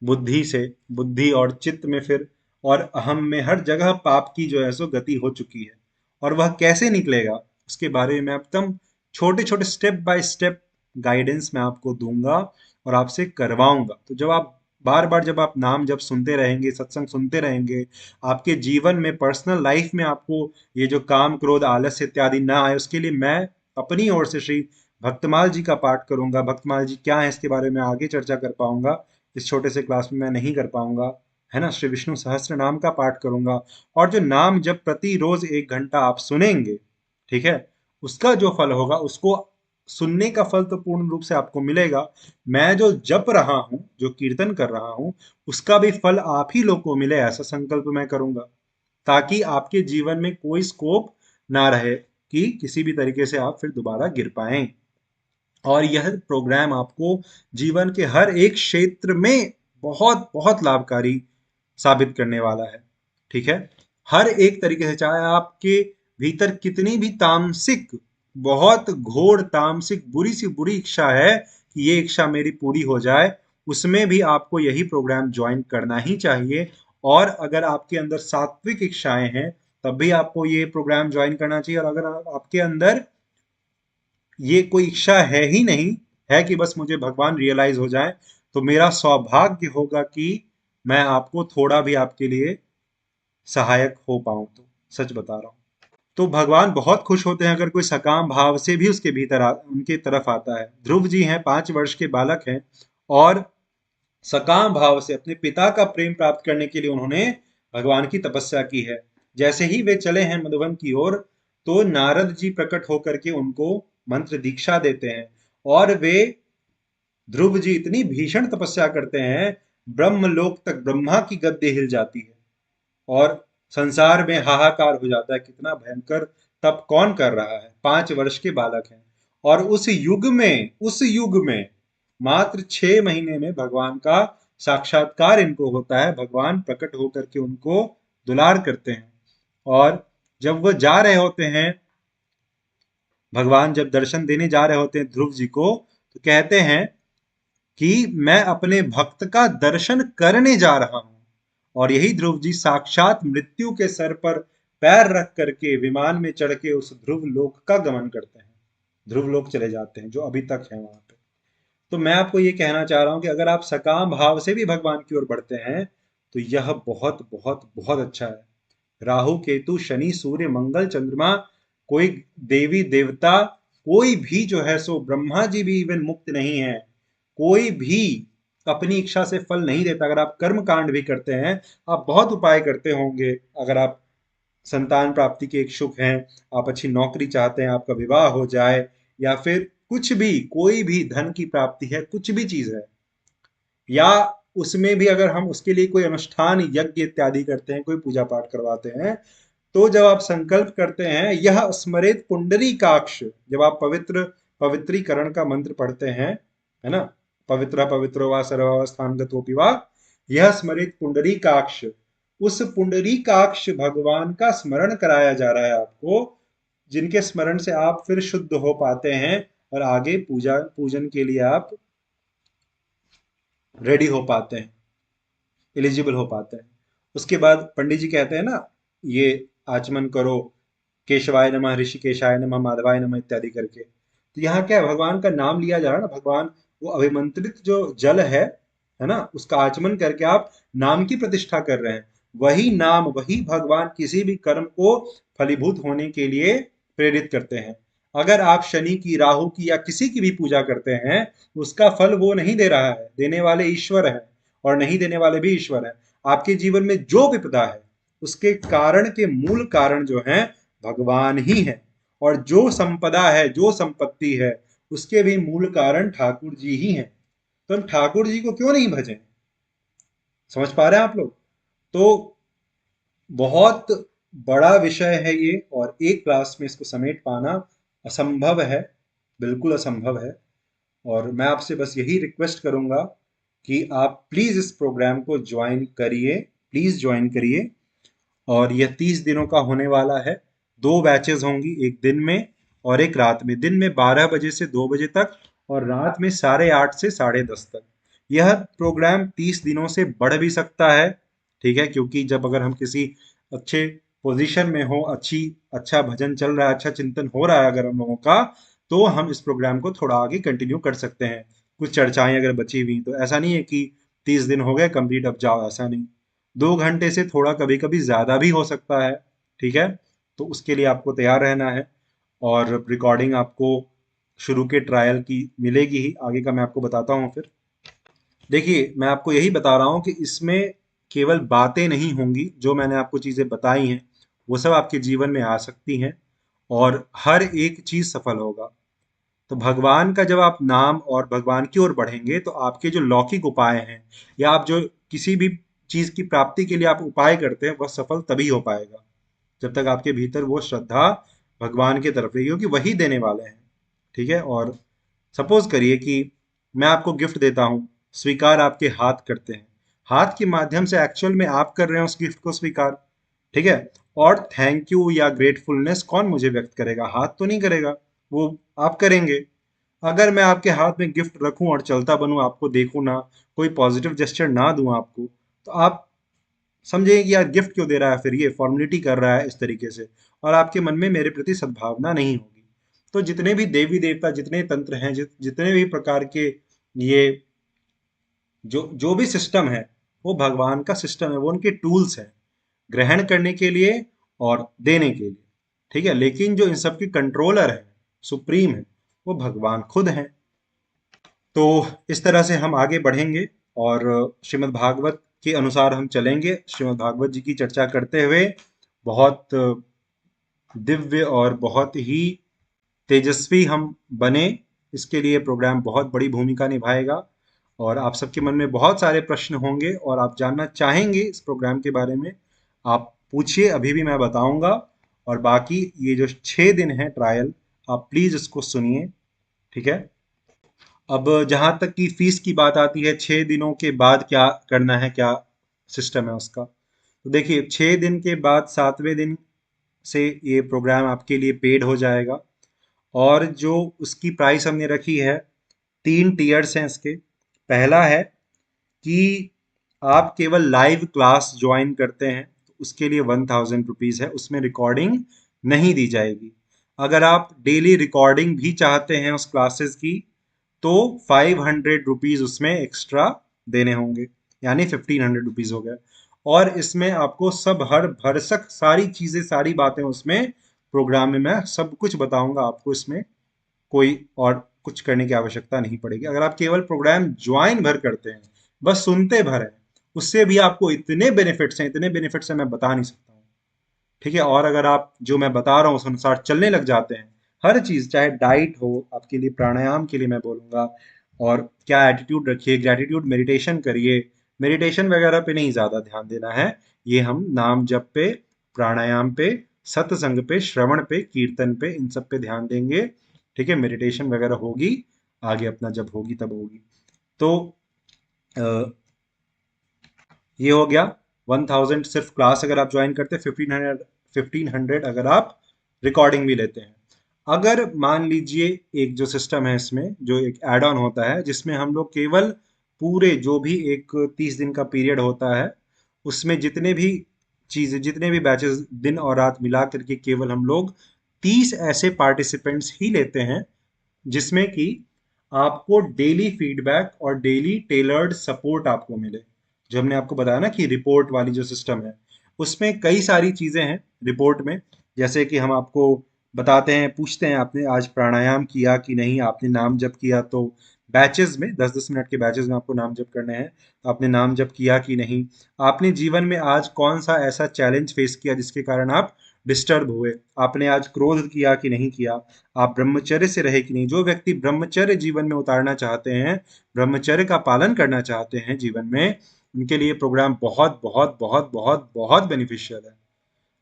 बुद्धि से, बुद्धि और चित्त में फिर, और अहम में, हर जगह पाप की जो है सो गति हो चुकी है। और वह कैसे निकलेगा उसके बारे में एकदम छोटे छोटे स्टेप बाय स्टेप गाइडेंस मैं आपको दूंगा और आपसे करवाऊंगा। तो जब आप बार बार, जब आप नाम जब सुनते रहेंगे, सत्संग सुनते रहेंगे, आपके जीवन में, पर्सनल लाइफ में आपको ये जो काम, क्रोध, आलस इत्यादि ना आए, उसके लिए मैं अपनी ओर से श्री भक्तमाल जी का पाठ करूंगा। भक्तमाल जी क्या है इसके बारे में आगे चर्चा कर पाऊंगा, इस छोटे से क्लास में मैं नहीं कर पाऊंगा, है ना। श्री विष्णु सहस्त्र नाम का पाठ करूंगा। और जो नाम जब प्रति रोज 1 घंटा आप सुनेंगे, ठीक है, उसका जो फल होगा, उसको सुनने का फल तो पूर्ण रूप से आपको मिलेगा। मैं जो जप रहा हूं, जो कीर्तन कर रहा हूं, उसका भी फल आप ही लोग को मिले, ऐसा संकल्प मैं करूंगा, ताकि आपके जीवन में कोई स्कोप ना रहे कि किसी भी तरीके से आप फिर दोबारा गिर पाएं। और यह प्रोग्राम आपको जीवन के हर एक क्षेत्र में बहुत बहुत लाभकारी साबित करने वाला है, ठीक है। हर एक तरीके से, चाहे आपके भीतर कितनी भी तामसिक, बहुत घोर तामसिक बुरी सी बुरी इच्छा है कि ये इच्छा मेरी पूरी हो जाए, उसमें भी आपको यही प्रोग्राम ज्वाइन करना ही चाहिए। और अगर आपके अंदर सात्विक इच्छाएं हैं, तब भी आपको ये प्रोग्राम ज्वाइन करना चाहिए। और अगर आपके अंदर ये कोई इच्छा है ही नहीं, है कि बस मुझे भगवान रियलाइज हो जाए, तो मेरा सौभाग्य होगा कि मैं आपको थोड़ा भी आपके लिए सहायक हो पाऊं। तो सच बता रहा हूं। तो भगवान बहुत खुश होते हैं अगर कोई सकाम भाव से भी उसके भीतर उनके तरफ आता है। ध्रुव जी हैं, 5 वर्ष के बालक हैं, और सकाम भाव से अपने पिता का प्रेम प्राप्त करने के लिए उन्होंने भगवान की तपस्या की है। जैसे ही वे चले हैं मधुवन की ओर, तो नारद जी प्रकट होकर के उनको मंत्र दीक्षा देते हैं। और वे, ध्रुव जी इतनी भीषण तपस्या करते हैं, ब्रह्मलोक तक ब्रह्मा की गद्दी हिल जाती है और संसार में हाहाकार हो जाता है, कितना भयंकर तप कौन कर रहा है। 5 वर्ष के बालक हैं, और उस युग में मात्र 6 महीने में भगवान का साक्षात्कार इनको होता है। भगवान प्रकट होकर के उनको दुलार करते हैं। और जब वो जा रहे होते हैं, भगवान जब दर्शन देने जा रहे होते हैं ध्रुव जी को, तो कहते हैं कि मैं अपने भक्त का दर्शन करने जा रहा हूं। और यही ध्रुव जी साक्षात मृत्यु के सर पर पैर रख करके विमान में चढ़ के उस ध्रुव लोक का गमन करते हैं, ध्रुव लोक चले जाते हैं, जो अभी तक है वहां पे। तो मैं आपको ये कहना चाह रहा हूं कि अगर आप सकाम भाव से भी भगवान की ओर बढ़ते हैं, तो यह बहुत बहुत बहुत अच्छा है। राहु, केतु, शनि, सूर्य, मंगल, चंद्रमा, कोई देवी देवता, कोई भी जो है सो, ब्रह्मा जी भी इवन मुक्त नहीं है। कोई भी अपनी इच्छा से फल नहीं देता। अगर आप कर्म कांड भी करते हैं, आप बहुत उपाय करते होंगे, अगर आप संतान प्राप्ति के इच्छुक हैं, आप अच्छी नौकरी चाहते हैं, आपका विवाह हो जाए, या फिर कुछ भी, कोई भी धन की प्राप्ति है, कुछ भी चीज है, या उसमें भी अगर हम उसके लिए कोई अनुष्ठान, यज्ञ इत्यादि करते हैं, कोई पूजा पाठ करवाते हैं, तो जब आप संकल्प करते हैं यह स्मरेत पुंडरीकाक्ष, जब आप पवित्रीकरण का मंत्र पढ़ते हैं, है ना, पवित्र पवित्रो वा सर्वावस्थान गतोपि वा, यह स्मरेत पुंडरीकाक्ष, उस पुंडरीकाक्ष भगवान का स्मरण कराया जा रहा है आपको, जिनके स्मरण से आप फिर शुद्ध हो पाते हैं और आगे पूजा पूजन के लिए आप रेडी हो पाते हैं, एलिजिबल हो पाते हैं। उसके बाद पंडित जी कहते हैं ना, ये आचमन करो, केशवाय नमः, ऋषिकेशाय नमः, माधवाय नमः इत्यादि करके। तो यहाँ क्या है, भगवान का नाम लिया जा रहा है ना, भगवान, वो अभिमंत्रित जो जल है ना, उसका आचमन करके आप नाम की प्रतिष्ठा कर रहे हैं। वही नाम, वही भगवान किसी भी कर्म को फलीभूत होने के लिए प्रेरित करते हैं। अगर आप शनि की, राहु की या किसी की भी पूजा करते हैं, उसका फल वो नहीं दे रहा है, देने वाले ईश्वर है और नहीं देने वाले भी ईश्वर है। आपके जीवन में जो विपदा है उसके कारण के मूल कारण जो है भगवान ही है, और जो संपदा है, जो संपत्ति है, उसके भी मूल कारण ठाकुर जी ही हैं। तो हम ठाकुर जी को क्यों नहीं भजें? समझ पा रहे हैं आप लोग? तो बहुत बड़ा विषय है ये, और एक क्लास में इसको समेट पाना असंभव है, बिल्कुल असंभव है। और मैं आपसे बस यही रिक्वेस्ट करूंगा कि आप प्लीज इस प्रोग्राम को ज्वाइन करिए, प्लीज ज्वाइन करिए। और यह 30 दिनों का होने वाला है। 2 बैचेस होंगी, एक दिन में और एक रात में। दिन में 12 बजे से 2 बजे तक, और रात में 8:30 से 10:30 तक। यह प्रोग्राम 30 दिनों से बढ़ भी सकता है, ठीक है, क्योंकि जब अगर हम किसी अच्छे पोजीशन में हो, अच्छा भजन चल रहा है, अच्छा चिंतन हो रहा है अगर हम लोगों का, तो हम इस प्रोग्राम को थोड़ा आगे कंटिन्यू कर सकते हैं। कुछ चर्चाएं अगर बची हुई तो ऐसा नहीं है कि 30 दिन हो गए कंप्लीट अब जाओ, ऐसा नहीं। 2 घंटे से थोड़ा कभी कभी ज्यादा भी हो सकता है, ठीक है। तो उसके लिए आपको तैयार रहना है। और रिकॉर्डिंग आपको शुरू के ट्रायल की मिलेगी ही, आगे का मैं आपको बताता हूँ फिर। देखिए, मैं आपको यही बता रहा हूँ कि इसमें केवल बातें नहीं होंगी, जो मैंने आपको चीजें बताई हैं वो सब आपके जीवन में आ सकती हैं, और हर एक चीज सफल होगा। तो भगवान का जब आप नाम और भगवान की ओर बढ़ेंगे, तो आपके जो लौकिक उपाय हैं, या आप जो किसी भी चीज की प्राप्ति के लिए आप उपाय करते हैं, वह सफल तभी हो पाएगा जब तक आपके भीतर वो श्रद्धा भगवान की तरफ रही, क्योंकि वही देने वाले हैं, ठीक है। और सपोज करिए कि मैं आपको गिफ्ट देता हूँ, स्वीकार आपके हाथ करते हैं, हाथ के माध्यम से एक्चुअल में आप कर रहे हैं उस गिफ्ट को स्वीकार, ठीक है। और थैंक यू या ग्रेटफुलनेस कौन मुझे व्यक्त करेगा? हाथ तो नहीं करेगा, वो आप करेंगे। अगर मैं आपके हाथ में गिफ्ट रखूं और चलता बनूं, आपको देखूं ना, कोई पॉजिटिव जेस्चर ना दूं आपको, तो आप समझेंगे कि यार गिफ्ट क्यों दे रहा है, फिर ये फॉर्मेलिटी कर रहा है इस तरीके से, और आपके मन में मेरे प्रति सद्भावना नहीं होगी। तो जितने भी देवी देवता, जितने तंत्र हैं, जितने भी प्रकार के ये जो जो भी सिस्टम है, वो भगवान का सिस्टम है, वो उनके टूल्स हैं ग्रहण करने के लिए और देने के लिए, ठीक है। लेकिन जो इन सब की कंट्रोलर है, सुप्रीम है, वो भगवान खुद हैं। तो इस तरह से हम आगे बढ़ेंगे, और श्रीमद् भागवत के अनुसार हम चलेंगे, श्रीमद् भागवत जी की चर्चा करते हुए। बहुत दिव्य और बहुत ही तेजस्वी हम बने, इसके लिए प्रोग्राम बहुत बड़ी भूमिका निभाएगा। और आप सबके मन में बहुत सारे प्रश्न होंगे और आप जानना चाहेंगे इस प्रोग्राम के बारे में, आप पूछिए, अभी भी मैं बताऊंगा। और बाकी ये जो 6 दिन है ट्रायल, आप प्लीज इसको सुनिए, ठीक है। अब जहां तक की फीस की बात आती है, 6 दिनों के बाद क्या करना है, क्या सिस्टम है उसका, तो देखिए, 6 दिन के बाद 7वें दिन से ये प्रोग्राम आपके लिए पेड हो जाएगा। और जो उसकी प्राइस हमने रखी है, 3 टीयर्स हैं इसके। पहला है कि आप केवल लाइव क्लास ज्वाइन करते हैं तो उसके लिए 1000 रुपीज़ है, उसमें रिकॉर्डिंग नहीं दी जाएगी। अगर आप डेली रिकॉर्डिंग भी चाहते हैं उस क्लासेस की, तो 500 रुपीज़ उसमें एक्स्ट्रा देने होंगे, यानी 1500 रुपीज़ हो गया। और इसमें आपको सब हर भरसक सारी चीज़ें, सारी बातें उसमें प्रोग्राम में मैं सब कुछ बताऊंगा आपको, इसमें कोई और कुछ करने की आवश्यकता नहीं पड़ेगी। अगर आप केवल प्रोग्राम ज्वाइन भर करते हैं, बस सुनते भर हैं, उससे भी आपको इतने बेनिफिट्स हैं, इतने बेनिफिट्स हैं, मैं बता नहीं सकता हूँ, ठीक है। और अगर आप जो मैं बता रहा हूँ उस अनुसार चलने लग जाते हैं, हर चीज, चाहे डाइट हो आपके लिए, प्राणायाम के लिए मैं बोलूंगा, और क्या एटीट्यूड रखिए, ग्रेटिट्यूड मेडिटेशन करिए। मेडिटेशन वगैरह पे नहीं ज्यादा ध्यान देना है, ये हम नाम जप पे, प्राणायाम पे, सत्संग पे, श्रवण पे, कीर्तन पे, इन सब पे ध्यान देंगे, ठीक है। मेडिटेशन वगैरह होगी आगे, अपना जब होगी तब होगी। तो ये हो गया 1000 सिर्फ क्लास अगर आप ज्वाइन करते हैं, 1500 अगर आप रिकॉर्डिंग भी लेते हैं। अगर मान लीजिए एक जो सिस्टम है, इसमें जो एक एड ऑन होता है, जिसमें हम लोग केवल पूरे जो भी एक 30 दिन का पीरियड होता है, उसमें जितने भी चीजें, जितने भी बैचेस दिन और रात मिला करके, केवल हम लोग 30 ऐसे पार्टिसिपेंट्स ही लेते हैं, जिसमें कि आपको डेली फीडबैक और डेली टेलर्ड सपोर्ट आपको मिले। जो हमने आपको बताया ना कि रिपोर्ट वाली जो सिस्टम है, उसमें कई सारी चीजें हैं रिपोर्ट में, जैसे कि हम आपको बताते हैं, पूछते हैं आपने आज प्राणायाम किया कि नहीं, आपने नाम जप किया तो बैचेस में 10-10 मिनट के बैचेस में आपको नाम जप करने हैं, तो आपने नाम जप किया कि नहीं, आपने जीवन में आज कौन सा ऐसा चैलेंज फेस किया जिसके कारण आप डिस्टर्ब हुए, आपने आज क्रोध किया कि नहीं किया, आप ब्रह्मचर्य से रहे कि नहीं। जो व्यक्ति ब्रह्मचर्य जीवन में उतारना चाहते हैं, ब्रह्मचर्य का पालन करना चाहते हैं जीवन में, उनके लिए प्रोग्राम बहुत बहुत बहुत बहुत बहुत बेनिफिशियल है।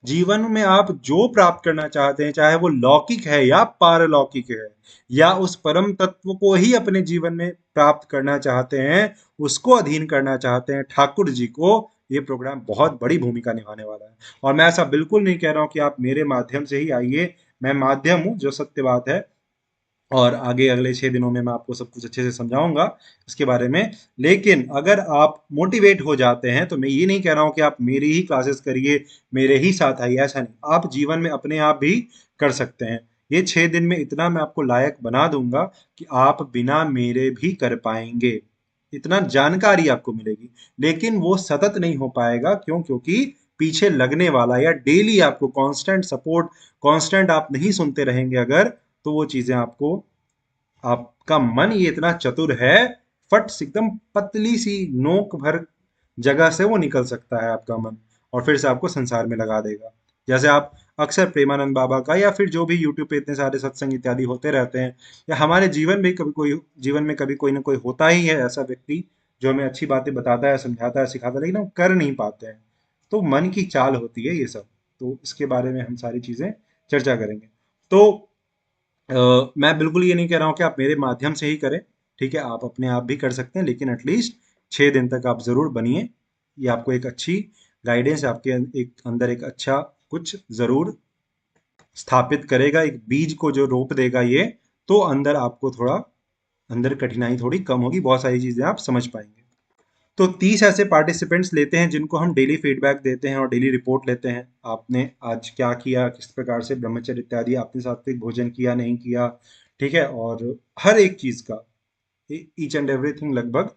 जीवन में आप जो प्राप्त करना चाहते हैं, चाहे वो लौकिक है या पारलौकिक है, या उस परम तत्व को ही अपने जीवन में प्राप्त करना चाहते हैं, उसको अधीन करना चाहते हैं ठाकुर जी को, ये प्रोग्राम बहुत बड़ी भूमिका निभाने वाला है। और मैं ऐसा बिल्कुल नहीं कह रहा हूं कि आप मेरे माध्यम से ही आइए, मैं माध्यम हूं, जो सत्य बात है। और आगे अगले 6 दिनों में मैं आपको सब कुछ अच्छे से समझाऊंगा इसके बारे में। लेकिन अगर आप मोटिवेट हो जाते हैं, तो मैं ये नहीं कह रहा हूं कि आप मेरी ही क्लासेस करिए, मेरे ही साथ आइए, ऐसा नहीं। आप जीवन में अपने आप भी कर सकते हैं। ये 6 दिन में इतना मैं आपको लायक बना दूंगा कि आप बिना मेरे भी कर पाएंगे, इतना जानकारी आपको मिलेगी। लेकिन वो सतत नहीं हो पाएगा, क्यों? क्योंकि पीछे लगने वाला या डेली आपको कांस्टेंट सपोर्ट, कांस्टेंट आप नहीं सुनते रहेंगे अगर, तो वो चीजें आपको, आपका मन ये इतना चतुर है, फट से एकदम पतली सी नोक भर जगह से वो निकल सकता है आपका मन, और फिर से आपको संसार में लगा देगा। जैसे आप अक्सर प्रेमानंद बाबा का, या फिर जो भी यूट्यूब पे इतने सारे सत्संग इत्यादि होते रहते हैं, या हमारे जीवन में कभी कोई, जीवन में कभी कोई ना कोई होता ही है ऐसा व्यक्ति जो हमें अच्छी बातें बताता है, समझाता है, सिखाता है, लेकिन हम कर नहीं पाते हैं। तो मन की चाल होती है ये सब। तो इसके बारे में हम सारी चीजें चर्चा करेंगे। तो मैं बिल्कुल ये नहीं कह रहा हूँ कि आप मेरे माध्यम से ही करें, ठीक है, आप अपने आप भी कर सकते हैं, लेकिन एटलीस्ट 6 दिन तक आप जरूर बनिए। ये आपको एक अच्छी गाइडेंस, आपके एक अंदर एक अच्छा कुछ जरूर स्थापित करेगा, एक बीज को जो रोप देगा ये, तो अंदर आपको थोड़ा, अंदर कठिनाई थोड़ी कम होगी, बहुत सारी चीजें आप समझ पाएंगे। तो 30 ऐसे पार्टिसिपेंट्स लेते हैं जिनको हम डेली फीडबैक देते हैं और डेली रिपोर्ट लेते हैं। आपने आज क्या किया, किस प्रकार से ब्रह्मचर्य इत्यादि, आपने सात्विक भोजन किया नहीं किया, ठीक है, और हर एक चीज का, ईच एंड एवरीथिंग लगभग,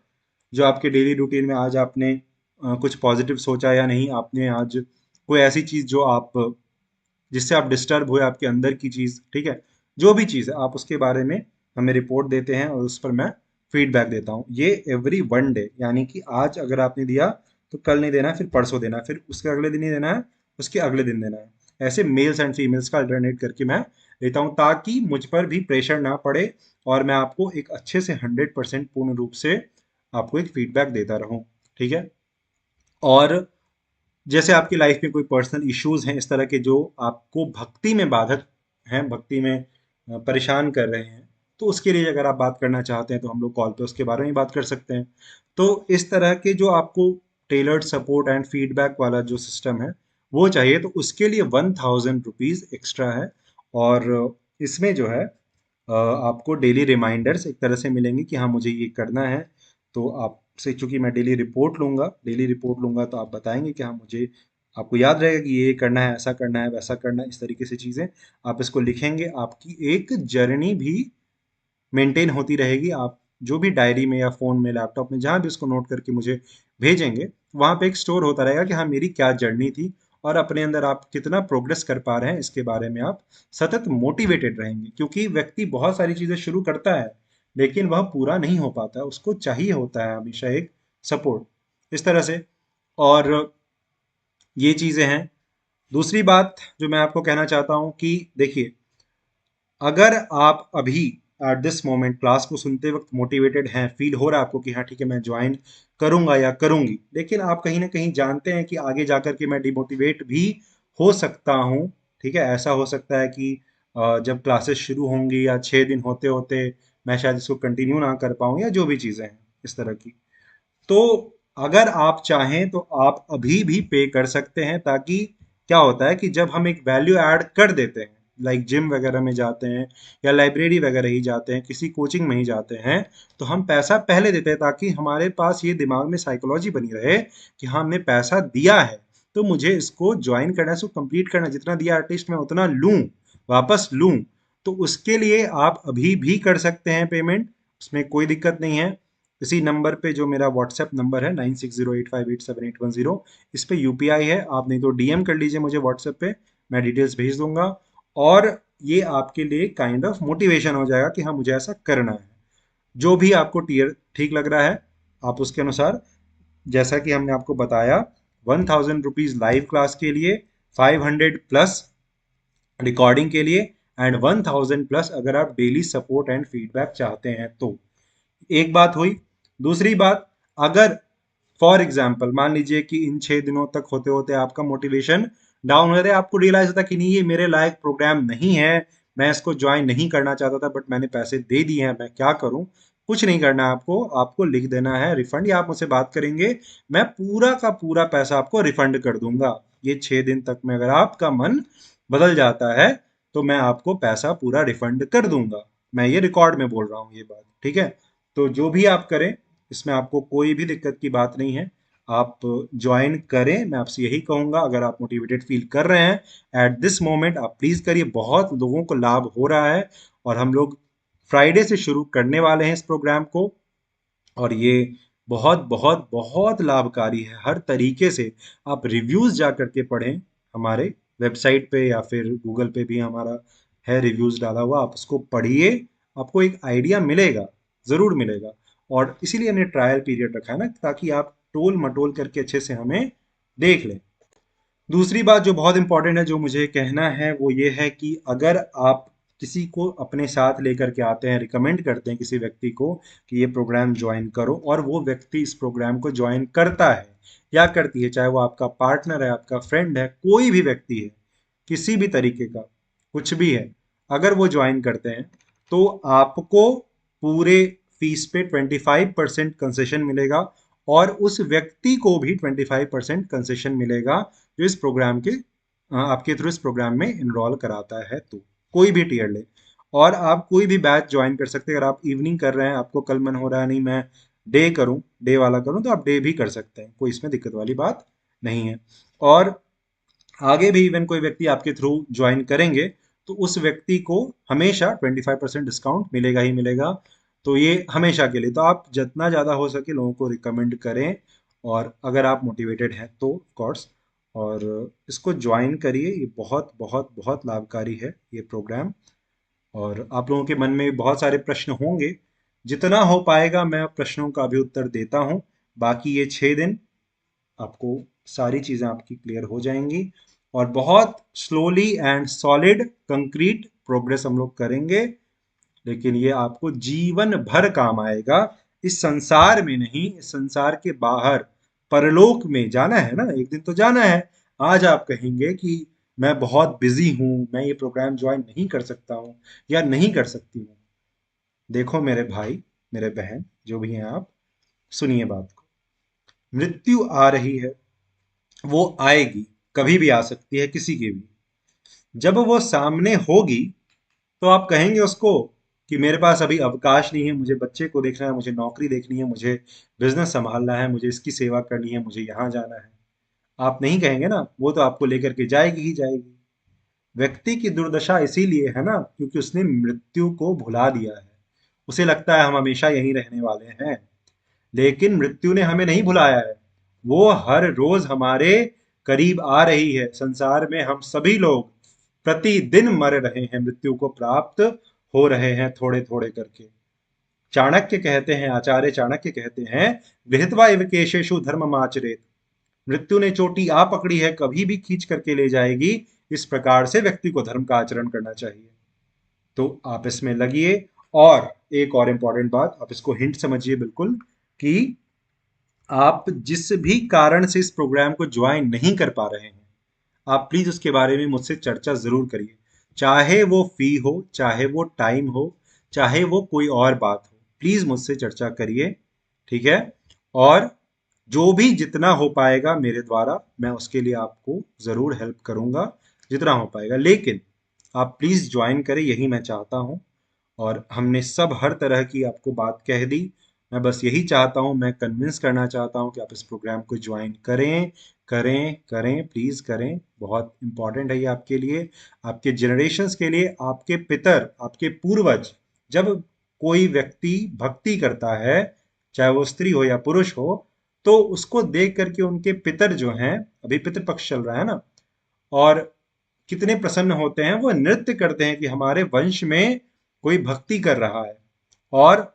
जो आपके डेली रूटीन में आज आपने कुछ पॉजिटिव सोचा या नहीं, आपने आज कोई ऐसी चीज जो आप, जिससे आप डिस्टर्ब हुए, आपके अंदर की चीज, ठीक है, जो भी चीज है आप उसके बारे में हमें रिपोर्ट देते हैं, और उस पर मैं फीडबैक देता हूँ। ये एवरी 1 डे, यानी कि आज अगर आपने दिया तो कल नहीं देना है, फिर परसों देना है, फिर उसके अगले दिन नहीं देना है, उसके अगले दिन देना है। ऐसे मेल्स एंड फीमेल्स का अल्टरनेट करके मैं देता हूँ, ताकि मुझ पर भी प्रेशर ना पड़े, और मैं आपको एक अच्छे से 100% पूर्ण रूप से आपको एक फीडबैक देता रहूँ, ठीक है। और जैसे आपकी लाइफ में कोई पर्सनल इश्यूज हैं इस तरह के, जो आपको भक्ति में बाधक हैं, भक्ति में परेशान कर रहे हैं, तो उसके लिए अगर आप बात करना चाहते हैं तो हम लोग कॉल पे उसके बारे में बात कर सकते हैं। तो इस तरह के जो आपको टेलर्ड सपोर्ट एंड फीडबैक वाला जो सिस्टम है वो चाहिए, तो उसके लिए 1000 रुपीज एक्स्ट्रा है। और इसमें जो है आपको डेली रिमाइंडर्स एक तरह से मिलेंगे कि हाँ मुझे ये करना है। तो आपसे चूंकि मैं डेली रिपोर्ट लूंगा, तो आप बताएंगे कि हाँ मुझे, आपको याद रहेगा कि ये करना है, ऐसा करना है, वैसा करना है, इस तरीके से चीज़ें आप इसको लिखेंगे, आपकी एक जर्नी भी मेंटेन होती रहेगी। आप जो भी डायरी में या फ़ोन में, लैपटॉप में, जहाँ भी उसको नोट करके मुझे भेजेंगे, वहाँ पे एक स्टोर होता रहेगा कि हाँ मेरी क्या जर्नी थी, और अपने अंदर आप कितना प्रोग्रेस कर पा रहे हैं, इसके बारे में आप सतत मोटिवेटेड रहेंगे। क्योंकि व्यक्ति बहुत सारी चीज़ें शुरू करता है, लेकिन वह पूरा नहीं हो पाता, उसको चाहिए होता है हमेशा एक सपोर्ट, इस तरह से। और ये चीज़ें हैं। दूसरी बात जो मैं आपको कहना चाहता हूँ कि देखिए, अगर आप अभी एट दिस मोमेंट क्लास को सुनते वक्त मोटिवेटेड हैं, फील हो रहा है आपको कि हाँ ठीक है मैं ज्वाइन करूंगा या करूंगी, लेकिन आप कहीं ना कहीं जानते हैं कि आगे जाकर के मैं डिमोटिवेट भी हो सकता हूँ, ठीक है, ऐसा हो सकता है कि जब क्लासेस शुरू होंगी या 6 दिन होते होते मैं शायद इसको कंटिन्यू ना कर पाऊँ, या जो भी चीज़ें हैं इस तरह की, तो अगर आप चाहें तो आप अभी भी पे कर सकते हैं। ताकि क्या होता है कि जब हम एक वैल्यू ऐड कर देते हैं, लाइक जिम वगैरह में जाते हैं, या लाइब्रेरी वगैरह ही जाते हैं, किसी कोचिंग में ही जाते हैं, तो हम पैसा पहले देते हैं, ताकि हमारे पास ये दिमाग में साइकोलॉजी बनी रहे कि हाँ हमने पैसा दिया है, तो मुझे इसको ज्वाइन करना है, इसको कंप्लीट करना है, जितना दिया एटलीस्ट मैं उतना लूँ, वापस लूँ। तो उसके लिए आप अभी भी कर सकते हैं पेमेंट, उसमें कोई दिक्कत नहीं है। इसी नंबर पे, जो मेरा व्हाट्सएप नंबर है 9608587180, इस पे यूपीआई है, आप नहीं तो डीएम कर लीजिए मुझे व्हाट्सएप पे, मैं डिटेल्स भेज दूंगा। और ये आपके लिए काइंड ऑफ मोटिवेशन हो जाएगा कि हाँ मुझे ऐसा करना है। जो भी आपको टीयर ठीक लग रहा है आप उसके अनुसार, जैसा कि हमने आपको बताया, 1000 रुपीज लाइव क्लास के लिए, 500 प्लस रिकॉर्डिंग के लिए, एंड 1000 प्लस अगर आप डेली सपोर्ट एंड फीडबैक चाहते हैं तो। एक बात हुई। दूसरी बात, अगर फॉर एग्जाम्पल मान लीजिए कि इन 6 दिनों तक होते होते आपका मोटिवेशन डाउन हो रहा है, आपको रियलाइज होता कि नहीं ये मेरे लायक प्रोग्राम नहीं है, मैं इसको ज्वाइन नहीं करना चाहता था बट मैंने पैसे दे दिए हैं, मैं क्या करूं। कुछ नहीं करना है आपको, आपको लिख देना है रिफंड, या आप मुझसे बात करेंगे, मैं पूरा का पूरा पैसा आपको रिफंड कर दूंगा। ये 6 दिन तक में अगर आपका मन बदल जाता है तो मैं आपको पैसा पूरा रिफंड कर दूंगा। मैं ये रिकॉर्ड में बोल रहा हूँ ये बात, ठीक है। तो जो भी आप करें इसमें आपको कोई भी दिक्कत की बात नहीं है, आप ज्वाइन करें। मैं आपसे यही कहूंगा, अगर आप मोटिवेटेड फील कर रहे हैं एट दिस मोमेंट आप प्लीज करिए, बहुत लोगों को लाभ हो रहा है। और हम लोग फ्राइडे से शुरू करने वाले हैं इस प्रोग्राम को, और ये बहुत बहुत बहुत लाभकारी है हर तरीके से। आप रिव्यूज जा करके पढ़ें, हमारे वेबसाइट पे या फिर गूगल पे भी हमारा है रिव्यूज डाला हुआ, आप उसको पढ़िए, आपको एक आइडिया मिलेगा, ज़रूर मिलेगा। और इसीलिए हमने ट्रायल पीरियड रखा है ना, ताकि आप टोल मटोल करके अच्छे से हमें देख लें। दूसरी बात जो बहुत इंपॉर्टेंट है जो मुझे कहना है वो ये है कि अगर आप किसी को अपने साथ लेकर के आते हैं, रिकमेंड करते हैं किसी व्यक्ति को कि ये प्रोग्राम ज्वाइन करो, और वो व्यक्ति इस प्रोग्राम को ज्वाइन करता है या करती है, चाहे वो आपका पार्टनर है, आपका फ्रेंड है, कोई भी व्यक्ति है, किसी भी तरीके का कुछ भी है, अगर वो ज्वाइन करते हैं तो आपको पूरे फीस पे 25% कंसेशन मिलेगा, और उस व्यक्ति को भी 25% कंसेशन मिलेगा जो इस प्रोग्राम के आपके थ्रू इस प्रोग्राम में इनरोल कराता है। तो कोई भी टीयर ले, और आप कोई भी बैच ज्वाइन कर सकते हैं। अगर आप इवनिंग कर रहे हैं, आपको कल मन हो रहा है नहीं मैं डे करूं, डे वाला करूं, तो आप डे भी कर सकते हैं, कोई इसमें दिक्कत वाली बात नहीं है। और आगे भी इवन कोई व्यक्ति आपके थ्रू ज्वाइन करेंगे तो उस व्यक्ति को हमेशा 25% डिस्काउंट मिलेगा ही मिलेगा। तो ये हमेशा के लिए, तो आप जितना ज़्यादा हो सके लोगों को रिकमेंड करें, और अगर आप मोटिवेटेड हैं तो ऑफ कोर्स, और इसको ज्वाइन करिए, ये बहुत बहुत बहुत लाभकारी है ये प्रोग्राम। और आप लोगों के मन में बहुत सारे प्रश्न होंगे, जितना हो पाएगा मैं प्रश्नों का भी उत्तर देता हूँ। बाकी ये 6 दिन आपको सारी चीज़ें आपकी क्लियर हो जाएंगी, और बहुत slowly and solid concrete progress हम लोग करेंगे, लेकिन ये आपको जीवन भर काम आएगा। इस संसार में नहीं, इस संसार के बाहर परलोक में जाना है ना, एक दिन तो जाना है। आज आप कहेंगे कि मैं बहुत बिजी हूं, मैं ये प्रोग्राम ज्वाइन नहीं कर सकता हूं या नहीं कर सकती हूँ। देखो मेरे भाई, मेरे बहन, जो भी हैं आप, सुनिए बात को। मृत्यु आ रही है, वो आएगी, कभी भी आ सकती है किसी की भी। जब वो सामने होगी तो आप कहेंगे उसको कि मेरे पास अभी अवकाश नहीं है, मुझे बच्चे को देखना है, मुझे नौकरी देखनी है, मुझे बिजनेस संभालना है, मुझे इसकी सेवा करनी है, मुझे यहाँ जाना है। आप नहीं कहेंगे ना, वो तो आपको लेकर के जाएगी ही जाएगी। व्यक्ति की दुर्दशा इसीलिए है ना क्योंकि उसने मृत्यु को भुला दिया है। उसे लगता है हम हमेशा यहीं रहने वाले हैं, लेकिन मृत्यु ने हमें नहीं भुलाया है। वो हर रोज हमारे करीब आ रही है। संसार में हम सभी लोग प्रतिदिन मर रहे हैं, मृत्यु को प्राप्त हो रहे हैं थोड़े थोड़े करके। चाणक्य कहते हैं, आचार्य चाणक्य कहते हैं, विहित्वा इव केशेषु धर्ममाचरेत्। मृत्यु ने चोटी आ पकड़ी है, कभी भी खींच करके ले जाएगी। इस प्रकार से व्यक्ति को धर्म का आचरण करना चाहिए। तो आप इसमें लगिए। और एक और इंपॉर्टेंट बात, आप इसको हिंट समझिए बिल्कुल, कि आप जिस भी कारण से इस प्रोग्राम को ज्वाइन नहीं कर पा रहे हैं, आप प्लीज उसके बारे में मुझसे चर्चा जरूर करिए। चाहे वो फी हो, चाहे वो टाइम हो, चाहे वो कोई और बात हो, प्लीज मुझसे चर्चा करिए, ठीक है। और जो भी जितना हो पाएगा मेरे द्वारा, मैं उसके लिए आपको जरूर हेल्प करूंगा, जितना हो पाएगा। लेकिन आप प्लीज ज्वाइन करें, यही मैं चाहता हूँ। और हमने सब हर तरह की आपको बात कह दी। मैं बस यही चाहता हूँ, मैं कन्विंस करना चाहता हूँ कि आप इस प्रोग्राम को ज्वाइन करें, करें करें, प्लीज करें। बहुत इंपॉर्टेंट है ये आपके लिए, आपके जनरेशन्स के लिए। आपके पितर, आपके पूर्वज, जब कोई व्यक्ति भक्ति करता है, चाहे वो स्त्री हो या पुरुष हो, तो उसको देख करके उनके पितर जो हैं, अभी पितृपक्ष चल रहा है ना, और कितने प्रसन्न होते हैं, वो नृत्य करते हैं कि हमारे वंश में कोई भक्ति कर रहा है और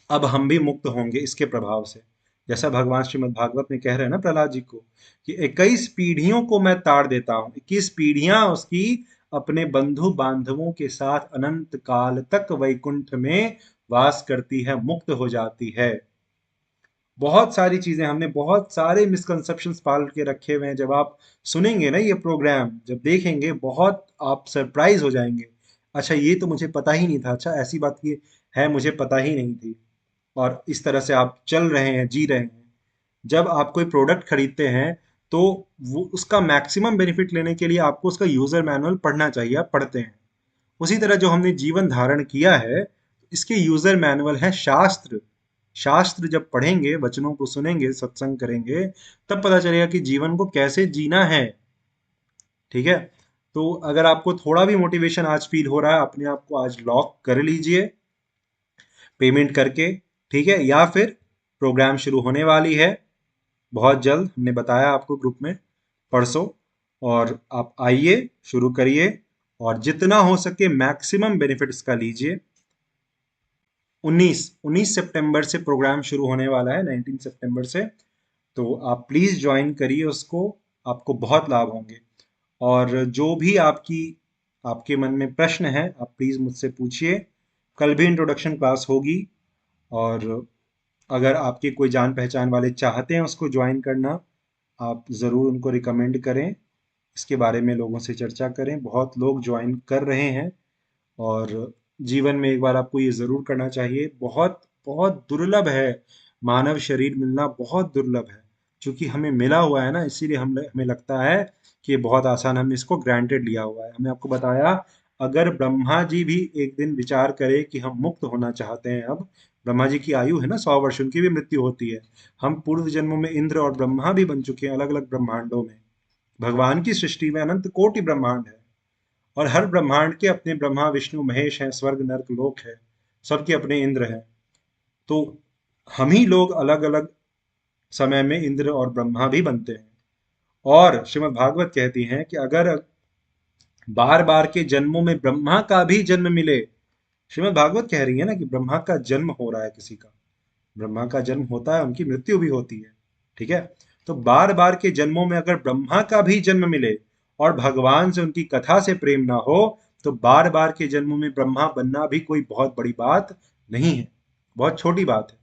अब हम भी मुक्त होंगे इसके प्रभाव से। जैसा भगवान श्रीमद् भागवत में कह रहे हैं ना प्रहलाद जी को कि 21 पीढ़ियों को मैं ताड़ देता हूं, 21 पीढ़ियां उसकी अपने बंधु बांधवों के साथ अनंत काल तक वैकुंठ में वास करती है, मुक्त हो जाती है। बहुत सारी चीजें हमने, बहुत सारे मिसकंसेप्शंस पाल के रखे हुए हैं। जब आप सुनेंगे ना ये प्रोग्राम, जब देखेंगे, बहुत आप सरप्राइज हो जाएंगे। अच्छा ये तो मुझे पता ही नहीं था, अच्छा ऐसी बात की है, मुझे पता ही नहीं थी। और इस तरह से आप चल रहे हैं, जी रहे हैं। जब आप कोई प्रोडक्ट खरीदते हैं तो वो उसका मैक्सिमम बेनिफिट लेने के लिए आपको उसका यूजर मैनुअल पढ़ना चाहिए, आप पढ़ते हैं। उसी तरह जो हमने जीवन धारण किया है, इसके यूजर मैनुअल है शास्त्र। शास्त्र जब पढ़ेंगे, वचनों को सुनेंगे, सत्संग करेंगे, तब पता चलेगा कि जीवन को कैसे जीना है। ठीक है। तो अगर आपको थोड़ा भी मोटिवेशन आज फील हो रहा है, अपने आप को आज लॉक कर लीजिए पेमेंट करके। ठीक है, या फिर प्रोग्राम शुरू होने वाली है बहुत जल्द, हमने बताया आपको ग्रुप में परसों। और आप आइए, शुरू करिए और जितना हो सके मैक्सिमम बेनिफिट इसका लीजिए। 19 सितंबर से प्रोग्राम शुरू होने वाला है, 19 सितंबर से। तो आप प्लीज ज्वाइन करिए उसको, आपको बहुत लाभ होंगे। और जो भी आपके मन में प्रश्न है, आप प्लीज मुझसे पूछिए। कल भी इंट्रोडक्शन क्लास होगी। और अगर आपके कोई जान पहचान वाले चाहते हैं उसको ज्वाइन करना, आप ज़रूर उनको रिकमेंड करें। इसके बारे में लोगों से चर्चा करें, बहुत लोग ज्वाइन कर रहे हैं। और जीवन में एक बार आपको ये ज़रूर करना चाहिए। बहुत बहुत दुर्लभ है, मानव शरीर मिलना बहुत दुर्लभ है। क्योंकि हमें मिला हुआ है ना, इसीलिए हमें लगता है कि ये बहुत आसान, हमने इसको ग्रांटेड लिया हुआ है। हमने आपको बताया, अगर ब्रह्मा जी भी एक दिन विचार करें कि हम मुक्त होना चाहते हैं, अब ब्रह्मा जी की आयु है ना 100 वर्ष, उनकी भी मृत्यु होती है। हम पूर्व जन्मों में इंद्र और ब्रह्मा भी बन चुके हैं, अलग अलग ब्रह्मांडों में। भगवान की सृष्टि में अनंत कोटि ब्रह्मांड है और हर ब्रह्मांड के अपने ब्रह्मा विष्णु महेश हैं, स्वर्ग नरक लोक है, सबके अपने इंद्र हैं। तो हम ही लोग अलग अलग समय में इंद्र और ब्रह्मा भी बनते हैं। और श्रीमद् भागवत कहती हैं कि अगर बार बार के जन्मों में ब्रह्मा का भी जन्म मिले, श्रीमद् भागवत कह रही है ना कि ब्रह्मा का जन्म हो रहा है किसी का, ब्रह्मा का जन्म होता है, उनकी मृत्यु भी होती है। ठीक है। तो बार बार के जन्मों में अगर ब्रह्मा का भी जन्म मिले और भगवान से उनकी कथा से प्रेम ना हो, तो बार बार के जन्मों में ब्रह्मा बनना भी कोई बहुत बड़ी बात नहीं है, बहुत छोटी बात है।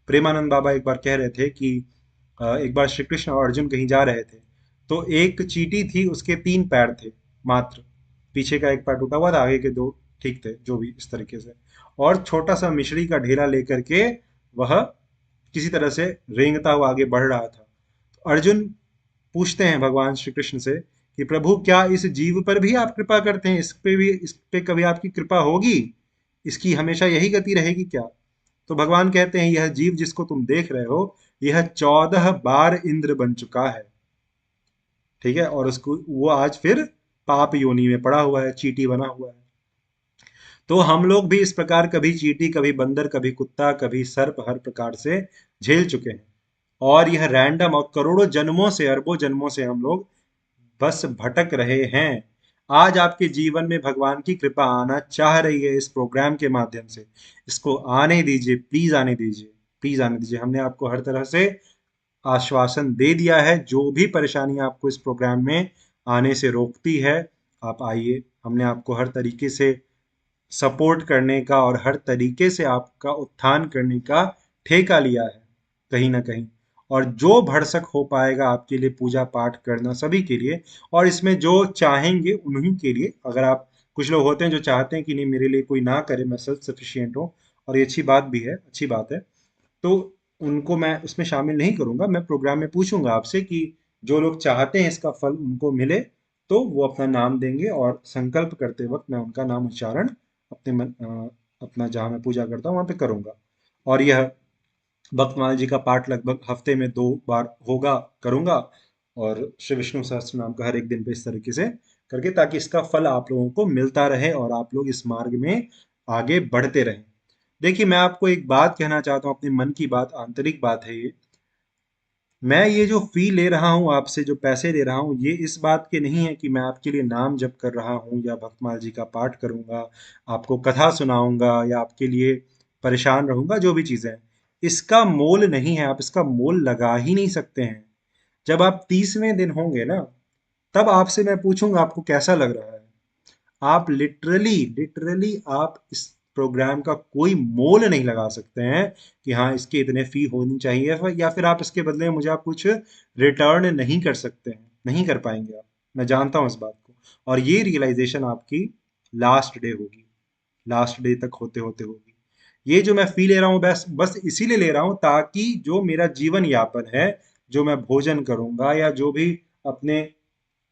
प्रेमानंद बाबा एक बार कह रहे थे कि एक बार श्री कृष्ण और अर्जुन कहीं जा रहे थे, तो एक चींटी थी, उसके 3 पैर थे मात्र। पीछे का एक पैर टूटा हुआ था, आगे के 2 ठीक थे, जो भी इस तरीके से। और छोटा सा मिश्री का ढेला लेकर के वह किसी तरह से रेंगता हुआ आगे बढ़ रहा था। तो अर्जुन पूछते हैं भगवान श्री कृष्ण से कि प्रभु, क्या इस जीव पर भी आप कृपा करते हैं, इस पे कभी आपकी कृपा होगी, इसकी हमेशा यही गति रहेगी क्या? तो भगवान कहते हैं, यह जीव जिसको तुम देख रहे हो, यह 14 बार इंद्र बन चुका है। ठीक है। और उसको वो आज फिर पाप योनि में पड़ा हुआ है, चींटी बना हुआ है। तो हम लोग भी इस प्रकार कभी चींटी, कभी बंदर, कभी कुत्ता, कभी सर्प, हर प्रकार से झेल चुके हैं। और यह रैंडम, और करोड़ों जन्मों से, अरबों जन्मों से हम लोग बस भटक रहे हैं। आज आपके जीवन में भगवान की कृपा आना चाह रही है इस प्रोग्राम के माध्यम से। इसको आने दीजिए, प्लीज आने दीजिए, प्लीज आने दीजिए। हमने आपको हर तरह से आश्वासन दे दिया है। जो भी परेशानी आपको इस प्रोग्राम में आने से रोकती है, आप आइए। हमने आपको हर तरीके से सपोर्ट करने का और हर तरीके से आपका उत्थान करने का ठेका लिया है, कहीं ना कहीं। और जो भरसक हो पाएगा आपके लिए पूजा पाठ करना, सभी के लिए। और इसमें जो चाहेंगे उन्हीं के लिए। अगर आप, कुछ लोग होते हैं जो चाहते हैं कि नहीं मेरे लिए कोई ना करे, मैं सेल्फ सफिशिएंट हूँ, और ये अच्छी बात भी है, अच्छी बात है। तो उनको मैं उसमें शामिल नहीं करूंगा। मैं प्रोग्राम में पूछूंगा आपसे कि जो लोग चाहते हैं इसका फल उनको मिले, तो वो अपना नाम देंगे और संकल्प करते वक्त मैं उनका नाम उच्चारण अपना जहाँ मैं पूजा करता हूँ वहाँ पे करूंगा। और यह भक्तमाल जी का पाठ लगभग हफ्ते में 2 बार होगा, करूंगा। और श्री विष्णु सहस्त्र नाम का हर एक दिन पे इस तरीके से करके, ताकि इसका फल आप लोगों को मिलता रहे और आप लोग इस मार्ग में आगे बढ़ते रहें। देखिए मैं आपको एक बात कहना चाहता हूँ, अपने मन की बात, आंतरिक बात है ये। मैं ये जो फी ले रहा हूँ आपसे, जो पैसे ले रहा हूँ, ये इस बात के नहीं है कि मैं आपके लिए नाम जप कर रहा हूँ या भक्तमाल जी का पाठ करूँगा, आपको कथा सुनाऊंगा या आपके लिए परेशान रहूंगा, जो भी चीज़ें हैं, इसका मोल नहीं है। आप इसका मोल लगा ही नहीं सकते हैं। जब आप 30वें दिन होंगे ना, तब आपसे मैं पूछूंगा आपको कैसा लग रहा है। आप लिटरली लिटरली आप इस प्रोग्राम का कोई मोल नहीं लगा सकते हैं कि हाँ इसके इतने फी होनी चाहिए, या फिर आप इसके बदले में मुझे आप कुछ रिटर्न नहीं कर सकते हैं, नहीं कर पाएंगे आप। मैं जानता हूँ इस बात को, और ये रियलाइजेशन आपकी लास्ट डे होगी, लास्ट डे तक होते होते होगी। ये जो मैं फी ले रहा हूँ, बस बस इसीलिए ले रहा हूँ ताकि जो मेरा जीवन यापन है, जो मैं भोजन करूंगा या जो भी अपने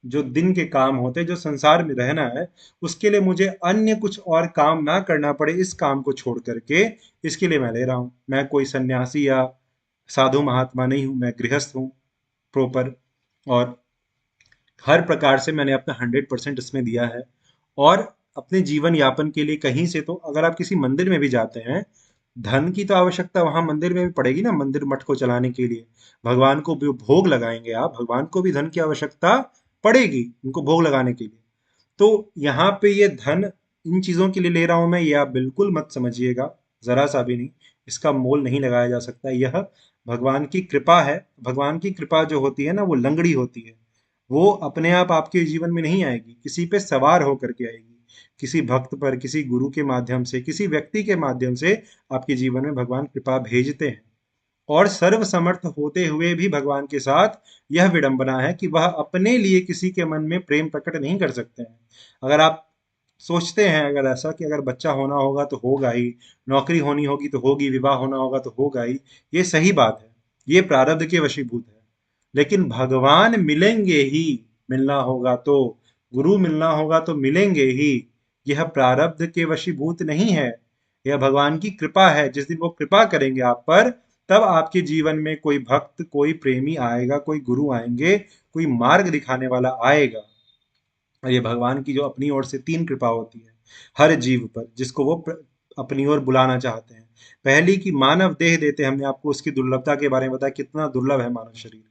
जो दिन के काम होते हैं, जो संसार में रहना है, उसके लिए मुझे अन्य कुछ और काम ना करना पड़े। इस काम को छोड़ करके इसके लिए मैं ले रहा हूँ। मैं कोई सन्यासी या साधु महात्मा नहीं हूँ, मैं गृहस्थ हूँ प्रॉपर। और हर प्रकार से मैंने अपना 100% इसमें दिया है। और अपने जीवन यापन के लिए कहीं से, तो अगर आप किसी मंदिर में भी जाते हैं, धन की तो आवश्यकता वहां मंदिर में भी पड़ेगी ना, मंदिर मठ को चलाने के लिए। भगवान को भी भोग लगाएंगे आप, भगवान को भी धन की आवश्यकता पड़ेगी उनको भोग लगाने के लिए। तो यहाँ पे ये धन इन चीजों के लिए ले रहा हूं मैं, ये आप बिल्कुल मत समझिएगा, जरा सा भी नहीं। इसका मोल नहीं लगाया जा सकता। यह भगवान की कृपा है। भगवान की कृपा जो होती है ना, वो लंगड़ी होती है। वो अपने आप आपके जीवन में नहीं आएगी, किसी पे सवार होकर के आएगी। किसी भक्त पर, किसी गुरु के माध्यम से, किसी व्यक्ति के माध्यम से आपके जीवन में भगवान कृपा भेजते हैं। और सर्वसमर्थ होते हुए भी भगवान के साथ यह विडंबना है कि वह अपने लिए किसी के मन में प्रेम प्रकट नहीं कर सकते हैं। अगर आप सोचते हैं अगर ऐसा कि अगर बच्चा होना होगा तो होगा ही, नौकरी होनी होगी तो होगी, विवाह होना होगा तो होगा ही, ये सही बात है, ये प्रारब्ध के वशीभूत है। लेकिन भगवान मिलेंगे ही, मिलना होगा तो, गुरु मिलना होगा तो मिलेंगे ही। यह प्रारब्ध के वशीभूत नहीं है, यह भगवान की कृपा है। जिस दिन वो कृपा करेंगे आप पर, तब आपके जीवन में कोई भक्त, कोई प्रेमी आएगा, कोई गुरु आएंगे, कोई मार्ग दिखाने वाला आएगा। और ये भगवान की जो अपनी ओर से 3 कृपा होती है हर जीव पर, जिसको वो अपनी ओर बुलाना चाहते हैं। पहली की मानव देह देते, हमने आपको उसकी दुर्लभता के बारे में बताया, कितना दुर्लभ है मानव शरीर।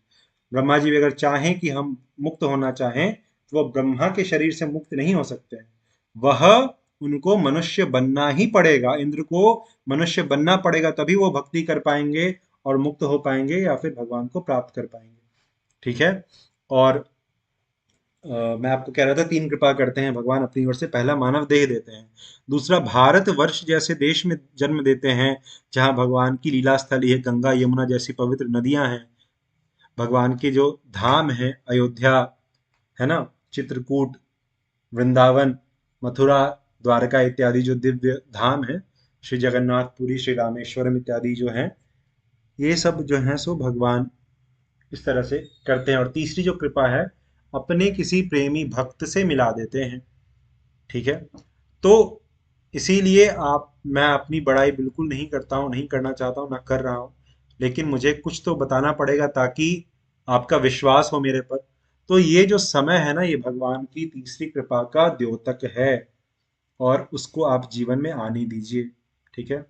ब्रह्मा जी भी अगर चाहें कि हम मुक्त होना चाहें, तो वो ब्रह्मा के शरीर से मुक्त नहीं हो सकते हैं। वह उनको मनुष्य बनना ही पड़ेगा, इंद्र को मनुष्य बनना पड़ेगा, तभी वो भक्ति कर पाएंगे और मुक्त हो पाएंगे या फिर भगवान को प्राप्त कर पाएंगे। ठीक है। और मैं आपको कह रहा था 3 कृपा करते हैं भगवान अपनी ओर से। पहला मानव देह देते हैं। दूसरा भारत वर्ष जैसे देश में जन्म देते हैं, जहाँ भगवान की लीला स्थली है, गंगा यमुना जैसी पवित्र नदियां हैं। भगवान के जो धाम है, अयोध्या है ना, चित्रकूट, वृंदावन, मथुरा, द्वारका इत्यादि जो दिव्य धाम है, श्री जगन्नाथपुरी, श्री रामेश्वरम इत्यादि जो हैं, ये सब जो हैं सो भगवान इस तरह से करते हैं। और तीसरी जो कृपा है, अपने किसी प्रेमी भक्त से मिला देते हैं। ठीक है। तो इसीलिए आप, मैं अपनी बड़ाई बिल्कुल नहीं करता हूँ, नहीं करना चाहता हूँ, ना कर रहा हूँ। लेकिन मुझे कुछ तो बताना पड़ेगा ताकि आपका विश्वास हो मेरे पर। तो ये जो समय है ना, ये भगवान की तीसरी कृपा का द्योतक है, और उसको आप जीवन में आने दीजिए। ठीक है।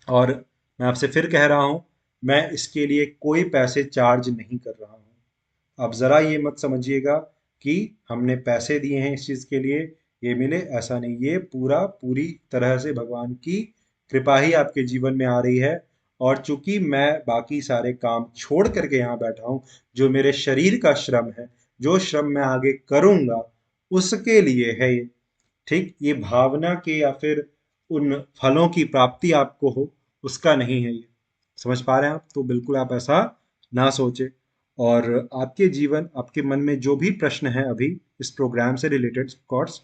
और मैं आपसे फिर कह रहा हूँ, मैं इसके लिए कोई पैसे चार्ज नहीं कर रहा हूँ। आप ज़रा ये मत समझिएगा कि हमने पैसे दिए हैं इस चीज़ के लिए, ये मिले, ऐसा नहीं। ये पूरा पूरी तरह से भगवान की कृपा ही आपके जीवन में आ रही है। और चूंकि मैं बाकी सारे काम छोड़ करके यहाँ बैठा हूँ, जो मेरे शरीर का श्रम है, जो श्रम मैं आगे करूँगा, उसके लिए है ये। ठीक, ये भावना के या फिर उन फलों की प्राप्ति आपको हो, उसका नहीं है ये। समझ पा रहे हैं आप? तो बिल्कुल आप ऐसा ना सोचे। और आपके जीवन, आपके मन में जो भी प्रश्न है अभी इस प्रोग्राम से रिलेटेड, कोर्स,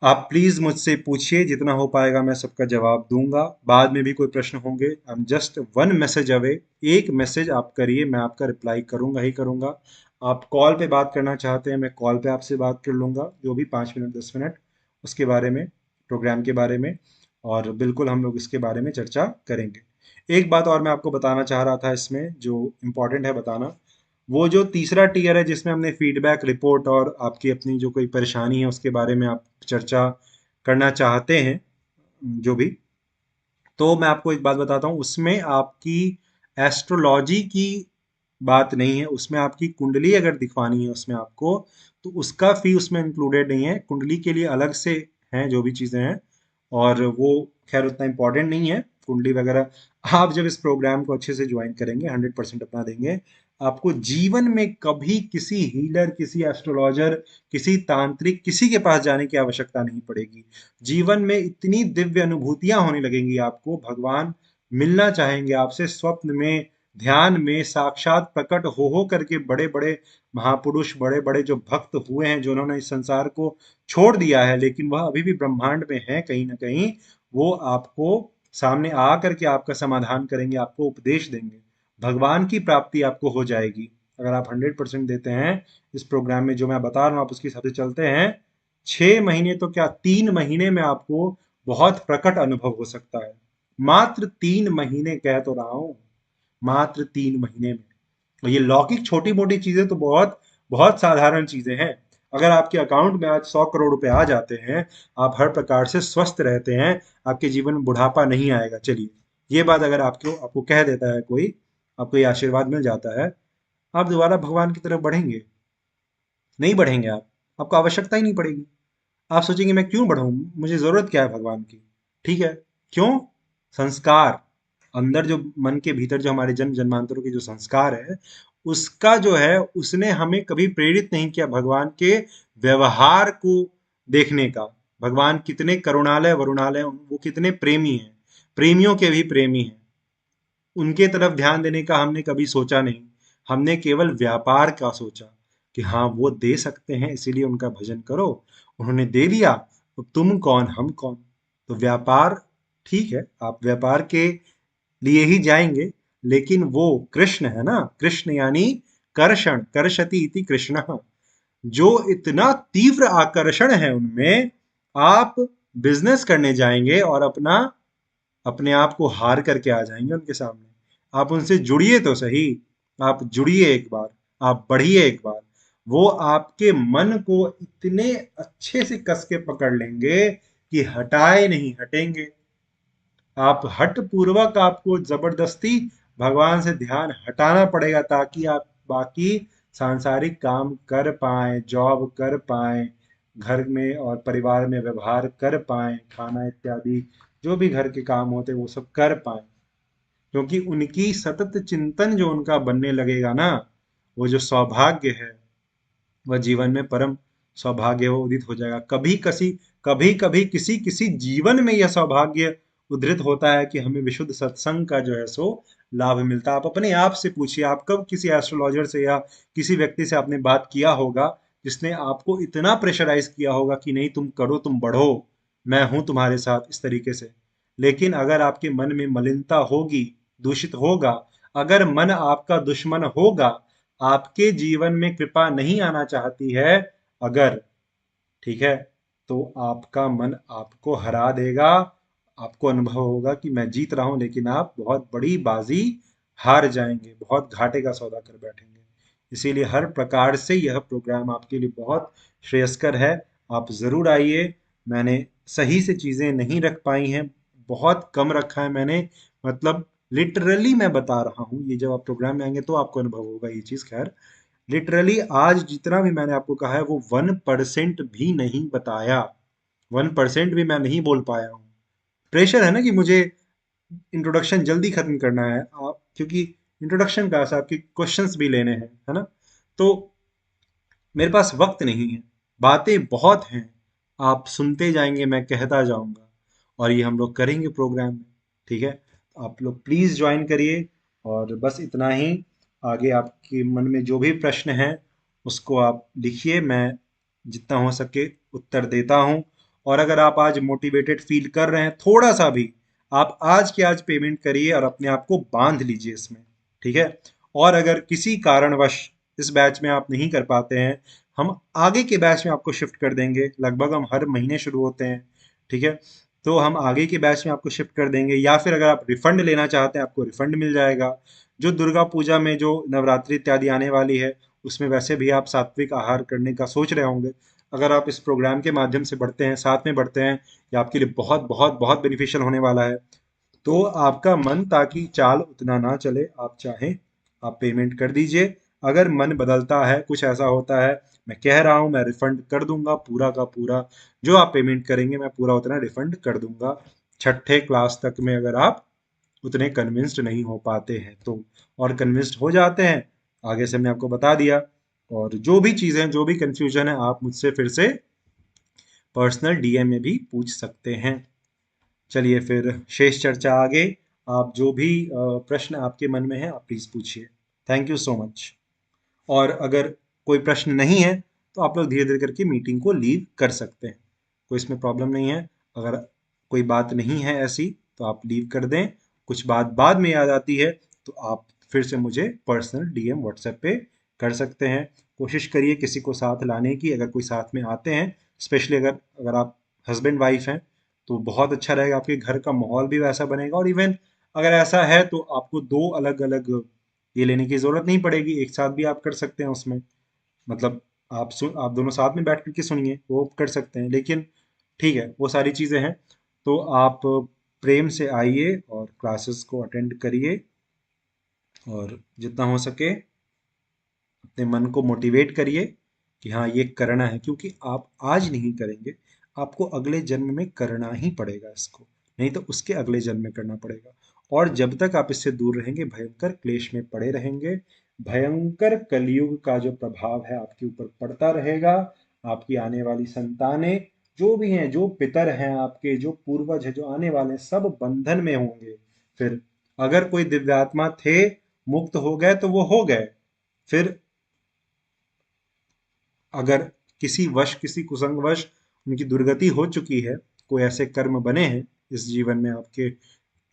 आप प्लीज मुझसे पूछिए, जितना हो पाएगा मैं सबका जवाब दूंगा। बाद में भी कोई प्रश्न होंगे, I am just one message away. एक मैसेज आप करिए, मैं आपका रिप्लाई करूंगा ही करूंगा। आप कॉल पे बात करना चाहते हैं, मैं कॉल पे आपसे बात कर लूंगा, जो भी 5 मिनट 10 मिनट उसके बारे में, प्रोग्राम के बारे में। और बिल्कुल हम लोग इसके बारे में चर्चा करेंगे। एक बात और मैं आपको बताना चाह रहा था इसमें, जो इम्पोर्टेंट है बताना, वो जो तीसरा टियर है जिसमें हमने फीडबैक, रिपोर्ट और आपकी अपनी जो कोई परेशानी है उसके बारे में आप चर्चा करना चाहते हैं, जो भी, तो मैं आपको एक बात बताता हूँ, उसमें आपकी एस्ट्रोलॉजी की बात नहीं है। उसमें आपकी कुंडली अगर दिखवानी है उसमें आपको, तो उसका फी उसमें इंक्लूडेड नहीं है। कुंडली के लिए अलग से हैं जो भी चीज़ें हैं, और वो खैर उतना इम्पोर्टेंट नहीं है कुंडली वगैरह। आप जब इस प्रोग्राम को अच्छे से ज्वाइन करेंगे, 100% अपना देंगे, आपको जीवन में कभी किसी हीलर, किसी एस्ट्रोलॉजर, किसी तांत्रिक, किसी के पास जाने की आवश्यकता नहीं पड़ेगी। जीवन में इतनी दिव्य अनुभूतियां होने लगेंगी आपको, भगवान मिलना चाहेंगे आपसे स्वप्न में, ध्यान में, साक्षात प्रकट हो करके। बड़े बड़े महापुरुष, बड़े बड़े जो भक्त हुए हैं, जो उन्होंने इस संसार को छोड़ दिया है लेकिन वह अभी भी ब्रह्मांड में है कहीं ना कहीं, वो आपको सामने आ करके आपका समाधान करेंगे, आपको उपदेश देंगे। भगवान की प्राप्ति आपको हो जाएगी अगर आप 100% देते हैं इस प्रोग्राम में। जो मैं बता रहा हूँ आप उसके हिसाब से चलते हैं, 6 महीने तो क्या, 3 महीने में आपको बहुत प्रकट अनुभव हो सकता है। मात्र 3 महीने कह तो रहा हूं, मात्र 3 महीने में। और ये लौकिक छोटी मोटी चीजें तो बहुत बहुत साधारण चीजें हैं। अगर आपके अकाउंट में आज 100 करोड़ रुपए आ जाते हैं, आप हर प्रकार से स्वस्थ रहते हैं, आपके जीवन में बुढ़ापा नहीं आएगा। चलिए, ये बात अगर आपको आपको कह देता है कोई, आपको ये आशीर्वाद मिल जाता है, आप दोबारा भगवान की तरफ बढ़ेंगे? नहीं बढ़ेंगे आप, आपको आवश्यकता ही नहीं पड़ेगी। आप सोचेंगे मैं क्यों बढ़ूं, मुझे जरूरत क्या है भगवान की। ठीक है, क्यों? संस्कार, अंदर जो मन के भीतर जो हमारे जन्म जन्मांतरों के जो संस्कार है, उसका जो है, उसने हमें कभी प्रेरित नहीं किया भगवान के व्यवहार को देखने का। भगवान कितने करुणालय वरुणालय, वो कितने प्रेमी हैं, प्रेमियों के भी प्रेमी हैं। उनके तरफ ध्यान देने का हमने कभी सोचा नहीं। हमने केवल व्यापार का सोचा कि हाँ वो दे सकते हैं इसीलिए उनका भजन करो। उन्होंने दे दिया, तो तुम कौन हम कौन। तो व्यापार, ठीक है, आप व्यापार के लिए ही जाएंगे, लेकिन वो कृष्ण है ना, कृष्ण यानी कर्षण, कर्षति इति कृष्ण, जो इतना तीव्र आकर्षण है उनमें, आप बिजनेस करने जाएंगे और अपना अपने आप को हार करके आ जाएंगे उनके सामने। आप उनसे जुड़िए तो सही, आप जुड़िए एक बार, आप बढ़िए एक बार। वो आपके मन को इतने अच्छे से कस के पकड़ लेंगे कि हटाए नहीं हटेंगे। आप हट पूर्वक, आपको जबरदस्ती भगवान से ध्यान हटाना पड़ेगा ताकि आप बाकी सांसारिक काम कर पाए, जॉब कर पाए, घर में और परिवार में व्यवहार कर पाए, खाना इत्यादि जो भी घर के काम होते हैं वो सब कर पाए। क्योंकि उनकी सतत चिंतन जो उनका बनने लगेगा ना, वो जो सौभाग्य है, वह जीवन में परम सौभाग्य वो उदित हो जाएगा। कभी कभी किसी किसी जीवन में यह सौभाग्य उद्धृत होता है कि हमें विशुद्ध सत्संग का जो है सो लाभ मिलता है। आप अपने आप से पूछिए, आप कब किसी एस्ट्रोलॉजर से या किसी व्यक्ति से आपने बात किया होगा जिसने आपको इतना प्रेशराइज किया होगा कि नहीं तुम करो, तुम बढ़ो, मैं हूं तुम्हारे साथ, इस तरीके से। लेकिन अगर आपके मन में मलिनता होगी, दूषित होगा, अगर मन आपका दुश्मन होगा, आपके जीवन में कृपा नहीं आना चाहती है अगर, ठीक है, तो आपका मन आपको हरा देगा। आपको अनुभव होगा कि मैं जीत रहा हूं लेकिन आप बहुत बड़ी बाजी हार जाएंगे, बहुत घाटे का सौदा कर बैठेंगे। इसीलिए हर प्रकार से यह प्रोग्राम आपके लिए बहुत श्रेयस्कर है। आप जरूर आइए। मैंने सही से चीजें नहीं रख पाई हैं, बहुत कम रखा है मैंने, मतलब लिटरली मैं बता रहा हूँ। ये जब आप प्रोग्राम में आएंगे तो आपको अनुभव होगा ये चीज। खैर, लिटरली आज जितना भी मैंने आपको कहा है वो 1% भी नहीं बताया, 1% भी मैं नहीं बोल पाया हूँ। प्रेशर है ना कि मुझे इंट्रोडक्शन जल्दी खत्म करना है, आप क्योंकि इंट्रोडक्शन क्लास आपकी क्वेश्चंस भी लेने हैं, है ना। तो मेरे पास वक्त नहीं है, बातें बहुत हैं, आप सुनते जाएंगे, मैं कहता जाऊंगा, और ये हम लोग करेंगे प्रोग्राम में। ठीक है, तो आप लोग प्लीज ज्वाइन करिए। और बस इतना ही। आगे आपके मन में जो भी प्रश्न है उसको आप लिखिए, मैं जितना हो सके उत्तर देता हूँ। और अगर आप आज मोटिवेटेड फील कर रहे हैं थोड़ा सा भी, आप आज के आज पेमेंट करिए और अपने आप को बांध लीजिए इसमें। ठीक है, और अगर किसी कारणवश इस बैच में आप नहीं कर पाते हैं, हम आगे के बैच में आपको शिफ्ट कर देंगे। लगभग हम हर महीने शुरू होते हैं, ठीक है, तो हम आगे के बैच में आपको शिफ्ट कर देंगे। या फिर अगर आप रिफंड लेना चाहते हैं, आपको रिफंड मिल जाएगा। जो दुर्गा पूजा में जो नवरात्रि इत्यादि आने वाली है, उसमें वैसे भी आप सात्विक आहार करने का सोच रहे होंगे। अगर आप इस प्रोग्राम के माध्यम से बढ़ते हैं, साथ में बढ़ते हैं, ये आपके लिए बहुत बहुत बहुत बेनिफिशियल होने वाला है। तो आपका मन ताकि चाल उतना ना चले, आप चाहें आप पेमेंट कर दीजिए। अगर मन बदलता है, कुछ ऐसा होता है, मैं कह रहा हूँ मैं रिफंड कर दूंगा पूरा का पूरा, जो आप पेमेंट करेंगे मैं पूरा उतना रिफंड कर दूंगा। छठे क्लास तक में अगर आप उतने कन्विंस्ड नहीं हो पाते हैं तो, और कन्विंस्ड हो जाते हैं, आगे से हमने आपको बता दिया। और जो भी चीज़ें, जो भी कंफ्यूजन है, आप मुझसे फिर से पर्सनल डीएम में भी पूछ सकते हैं। चलिए फिर शेष चर्चा आगे। आप जो भी प्रश्न आपके मन में है आप प्लीज़ पूछिए। Thank you so much. और अगर कोई प्रश्न नहीं है तो आप लोग धीरे धीरे करके मीटिंग को लीव कर सकते हैं, कोई इसमें प्रॉब्लम नहीं है। अगर कोई बात नहीं है ऐसी तो आप लीव कर दें। कुछ बात बाद में याद आती है तो आप फिर से मुझे पर्सनल डीएम व्हाट्सएप पे कर सकते हैं। कोशिश करिए किसी को साथ लाने की, अगर कोई साथ में आते हैं, स्पेशली अगर अगर आप हस्बैंड वाइफ हैं तो बहुत अच्छा रहेगा, आपके घर का माहौल भी वैसा बनेगा। और इवन अगर ऐसा है तो आपको दो अलग अलग ये लेने की ज़रूरत नहीं पड़ेगी, एक साथ भी आप कर सकते हैं उसमें। मतलब आप दोनों साथ में बैठ करके सुनिए, वो कर सकते हैं, लेकिन ठीक है, वो सारी चीज़ें हैं। तो आप प्रेम से आइए और क्लासेस को अटेंड करिए, और जितना हो सके अपने मन को मोटिवेट करिए कि हाँ ये करना है, क्योंकि आप आज नहीं करेंगे, आपको अगले जन्म में करना ही पड़ेगा इसको, नहीं तो उसके अगले जन्म में करना पड़ेगा। और जब तक आप इससे दूर रहेंगे भयंकर क्लेश में पड़े रहेंगे, भयंकर कलयुग का जो प्रभाव है आपके ऊपर पड़ता रहेगा। आपकी आने वाली संतानें जो भी हैं, जो पितर हैं आपके, जो पूर्वज हैं, जो आने वाले हैं, सब बंधन में होंगे। फिर अगर कोई दिव्यात्मा थे, मुक्त हो गए तो वो हो गए। फिर अगर किसी वश, किसी कुसंगवश उनकी दुर्गति हो चुकी है, कोई ऐसे कर्म बने हैं इस जीवन में आपके,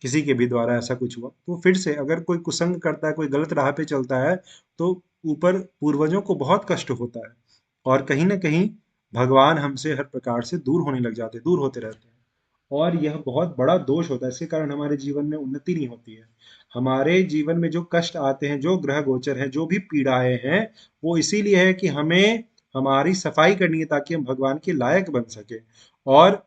किसी के भी द्वारा ऐसा कुछ हुआ, तो फिर से अगर कोई कुसंग करता है, कोई गलत राह पे चलता है, तो ऊपर पूर्वजों को बहुत कष्ट होता है, और कहीं ना कहीं भगवान हमसे हर प्रकार से दूर होने लग जाते हैं, दूर होते रहते हैं। और यह बहुत बड़ा दोष होता है, इसके कारण हमारे जीवन में उन्नति नहीं होती है। हमारे जीवन में जो कष्ट आते हैं, जो ग्रह गोचर हैं, जो भी पीड़ाएं हैं, वो इसीलिए है कि हमें हमारी सफाई करनी है, ताकि हम भगवान के लायक बन सके, और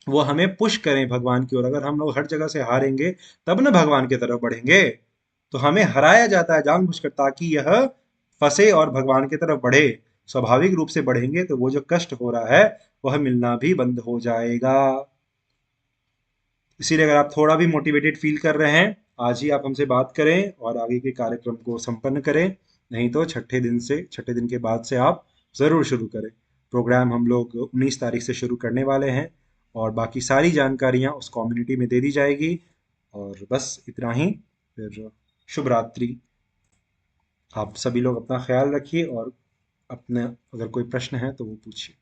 वो हमें पुश करें भगवान की ओर। अगर हम लोग हर जगह से हारेंगे तब ना भगवान की तरफ बढ़ेंगे। तो हमें हराया जाता है जानबूझकर, ताकि यह फंसे और भगवान की तरफ बढ़े। स्वाभाविक रूप से बढ़ेंगे तो वो जो कष्ट हो रहा है वह मिलना भी बंद हो जाएगा। इसीलिए अगर आप थोड़ा भी मोटिवेटेड फील कर रहे हैं, आज ही आप हमसे बात करें और आगे के कार्यक्रम को संपन्न करें। नहीं तो छठे दिन के बाद से आप ज़रूर शुरू करें। प्रोग्राम हम लोग 19 तारीख से शुरू करने वाले हैं, और बाकी सारी जानकारियाँ उस कम्युनिटी में दे दी जाएगी। और बस इतना ही। फिर शुभ रात्रि। आप सभी लोग अपना ख्याल रखिए, और अपने अगर कोई प्रश्न है तो वो पूछिए।